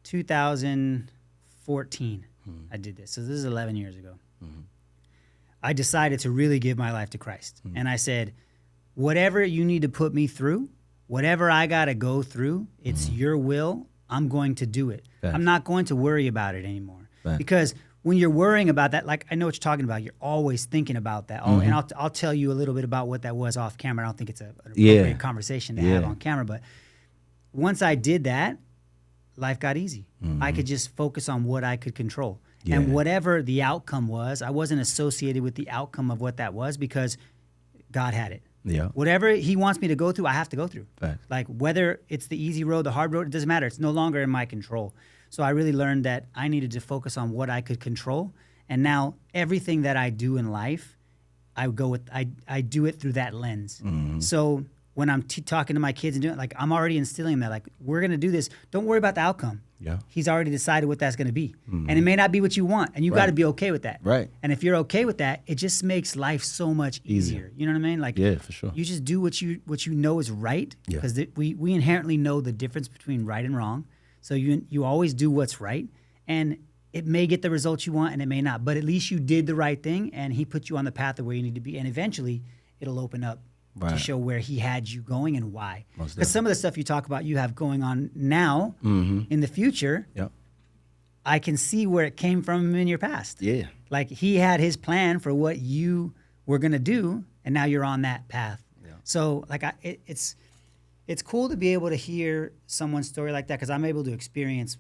2014, I did this. So this is 11 years ago. I decided to really give my life to Christ. And I said, whatever you need to put me through, whatever I got to go through, it's your will, I'm going to do it. I'm not going to worry about it anymore. Because when you're worrying about that, like, I know what you're talking about. You're always thinking about that. And I'll tell you a little bit about what that was off camera. I don't think it's an appropriate conversation to have on camera. But once I did that, life got easy. I could just focus on what I could control. And whatever the outcome was, I wasn't associated with the outcome of what that was, because God had it. Whatever he wants me to go through, I have to go through. Like, whether it's the easy road, the hard road, it doesn't matter. It's no longer in my control. So I really learned that I needed to focus on what I could control. And now everything that I do in life, I do it through that lens. So when I'm talking to my kids and doing it, like, I'm already instilling that, like, we're going to do this. Don't worry about the outcome. he's already decided what that's going to be. And it may not be what you want, and you got to be okay with that.
Right.
And if you're okay with that, it just makes life so much easier. You know what I mean? Like,
yeah, for sure.
You just do what you know is right, because we inherently know the difference between right and wrong. So you always do what's right, and it may get the results you want and it may not, but at least you did the right thing, and he put you on the path of where you need to be, and eventually it'll open up to show where he had you going and why. Because some of the stuff you talk about you have going on now in the future, I can see where it came from in your past.
Yeah.
Like, he had his plan for what you were going to do, and now you're on that path. Yeah. So like it's cool to be able to hear someone's story like that, because I'm able to experience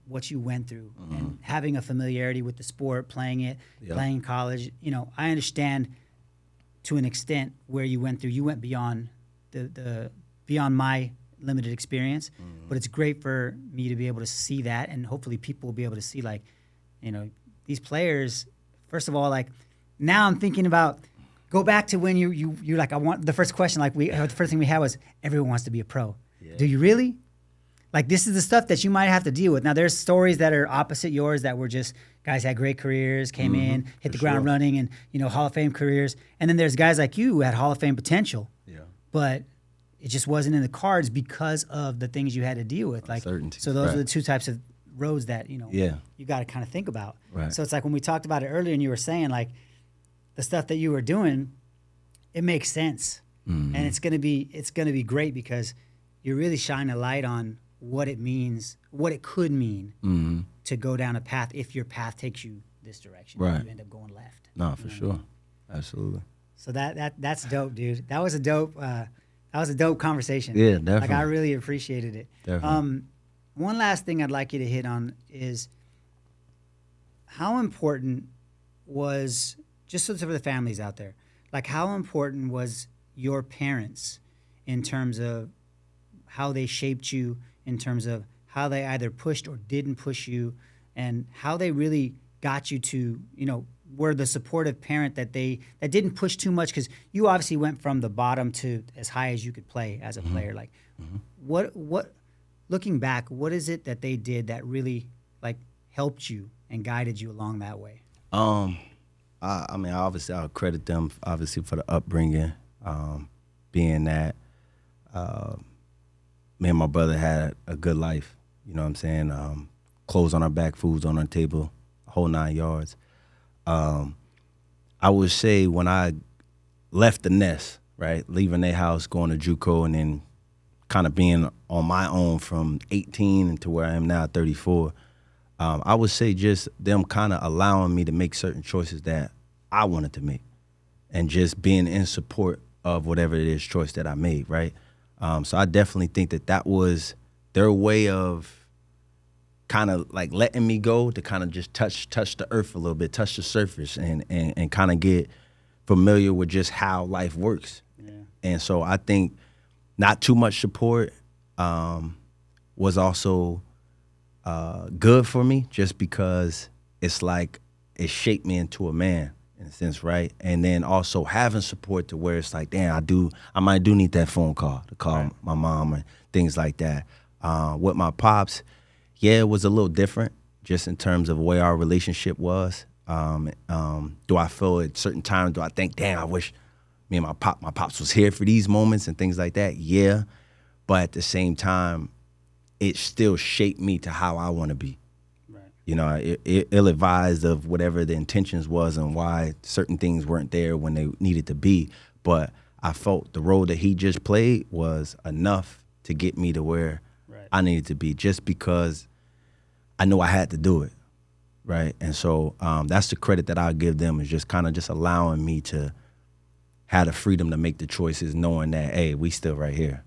what you went through and having a familiarity with the sport, playing it, playing college. You know, I understand to an extent where you went through. You went beyond beyond my limited experience, but it's great for me to be able to see that, and hopefully people will be able to see, like, you know, these players. First of all, like, now I'm thinking about, go back to when you're like, I want the first question, like the first thing we had was, everyone wants to be a pro. Yeah. Do you really? Like, this is the stuff that you might have to deal with. Now, there's stories that are opposite yours that were just guys had great careers, came in, hit the ground running, and, you know, Hall of Fame careers. And then there's guys like you who had Hall of Fame potential. Yeah. But it just wasn't in the cards because of the things you had to deal with. Like,
uncertainty.
So those are the two types of roads that, you know, you got to kind of think about. Right. So it's like when we talked about it earlier and you were saying, like, the stuff that you were doing, it makes sense. And it's gonna be great, because you're really shining a light on what it means, what it could mean to go down a path if your path takes you this direction. Right. You end up going left.
No, for sure. Absolutely.
So that's dope, dude. That was a dope conversation.
Yeah, definitely.
Like, I really appreciated it.
Definitely.
One last thing I'd like you to hit on is how important was, just so for the families out there, like, how important was your parents in terms of how they shaped you, in terms of how they either pushed or didn't push you, and how they really got you to, you know, were the supportive parent that didn't push too much, because you obviously went from the bottom to as high as you could play as a player. Like, what looking back, what is it that they did that really, like, helped you and guided you along that way?
I mean, obviously, I'll credit them, obviously, for the upbringing, being that me and my brother had a good life, you know what I'm saying? Clothes on our back, foods on our table, whole 9 yards. I would say when I left the nest, right, leaving their house, going to JUCO, and then kind of being on my own from 18 to where I am now, 34, I would say just them kind of allowing me to make certain choices that I wanted to make, and just being in support of whatever it is choice that I made, right? So I definitely think that was their way of kind of like letting me go to kind of just touch the earth a little bit, touch the surface, and kind of get familiar with just how life works. Yeah. And so I think not too much support was also good for me, just because it's like it shaped me into a man, in a sense, right? And then also having support to where it's like, damn, I might need that phone call to call my mom and things like that. With my pops, yeah, it was a little different, just in terms of the way our relationship was. Do I feel at certain times, do I think, damn, I wish me and my pops was here for these moments and things like that? Yeah, but at the same time, it still shaped me to how I want to be. You know, it ill-advised of whatever the intentions was and why certain things weren't there when they needed to be. But I felt the role that he just played was enough to get me to where I needed to be, just because I knew I had to do it, right? And so that's the credit that I give them, is just kind of just allowing me to have the freedom to make the choices, knowing that, hey, we still right here.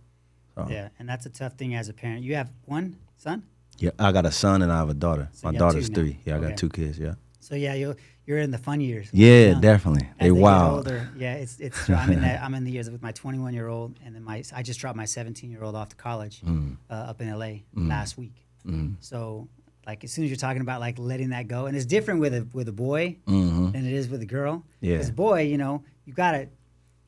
So.
Yeah, and that's a tough thing as a parent. You have one son?
Yeah, I got a son and I have a daughter. So my daughter's 3. Yeah, I got 2 kids. Yeah.
So yeah, you're in the fun years.
Yeah, definitely. They wild.
Older, yeah, it's. I'm in the years with my 21-year-old, and then I just dropped my 17-year-old off to college up in LA last week. So like, as soon as you're talking about like letting that go, and it's different with a boy than it is with a girl. Yeah. Because boy, you know, you kind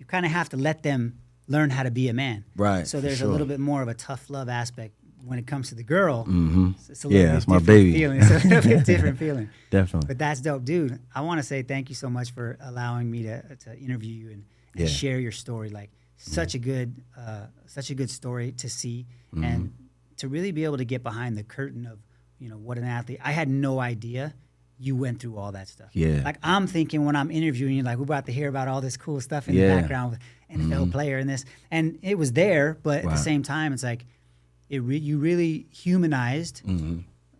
of have to let them learn how to be a man.
Right.
So there's a little bit more of a tough love aspect when it comes to the girl, it's a little bit
that's my
different
baby.
feeling. It's a little bit different feeling.
Definitely.
But that's dope, dude. I want to say thank you so much for allowing me to interview you and share your story. Like such a good story to see and to really be able to get behind the curtain of, you know, what an athlete. I had no idea you went through all that stuff.
Yeah.
Like I'm thinking when I'm interviewing you, like we're about to hear about all this cool stuff in the background with NFL player and this, and it was there, but at the same time, it's like you really humanized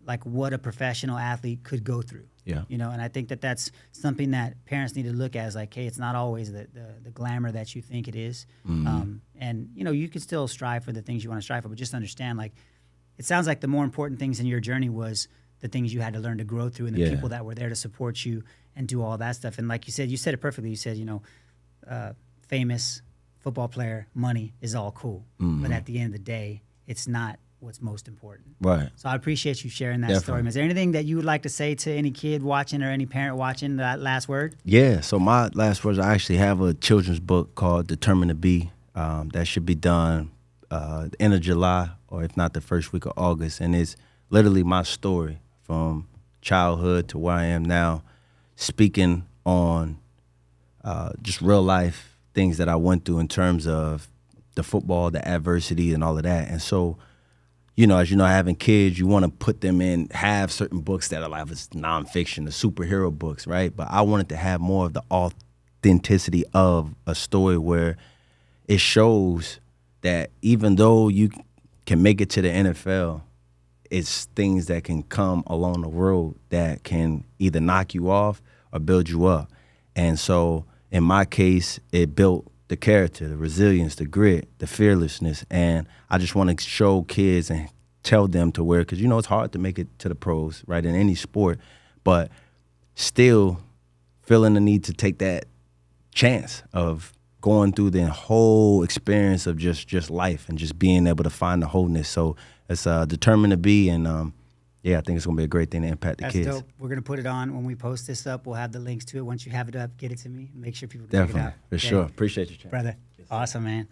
like what a professional athlete could go through.
Yeah.
You know, and I think that that's something that parents need to look at as like, hey, it's not always the glamour that you think it is. And, you know, you can still strive for the things you want to strive for, but just understand, like, it sounds like the more important things in your journey was the things you had to learn to grow through and the people that were there to support you and do all that stuff. And like you said it perfectly. You said, you know, famous football player, money is all cool. But at the end of the day, it's not what's most important.
Right.
So I appreciate you sharing that story. Is there anything that you would like to say to any kid watching or any parent watching, that last word?
Yeah. So my last words, I actually have a children's book called Determined to Be. That should be done the end of July, or if not the first week of August. And it's literally my story from childhood to where I am now, speaking on just real life things that I went through in terms of the football, the adversity, and all of that. And so, you know, as you know, having kids, you want to put them in, have certain books that are like nonfiction, the superhero books, right? But I wanted to have more of the authenticity of a story where it shows that even though you can make it to the NFL, it's things that can come along the road that can either knock you off or build you up. And so in my case, it built the character, the resilience, the grit, the fearlessness. And I just want to show kids and tell them to where, because, you know, it's hard to make it to the pros, right, in any sport, but still feeling the need to take that chance of going through the whole experience of just life and just being able to find the wholeness. So it's determined to be, and yeah, I think it's going to be a great thing to impact the kids.
That's dope. We're going to put it on when we post this up. We'll have the links to it. Once you have it up, get it to me. Make sure people can
Definitely,
check it out.
for sure. Appreciate you, Chad.
Brother. Awesome, man.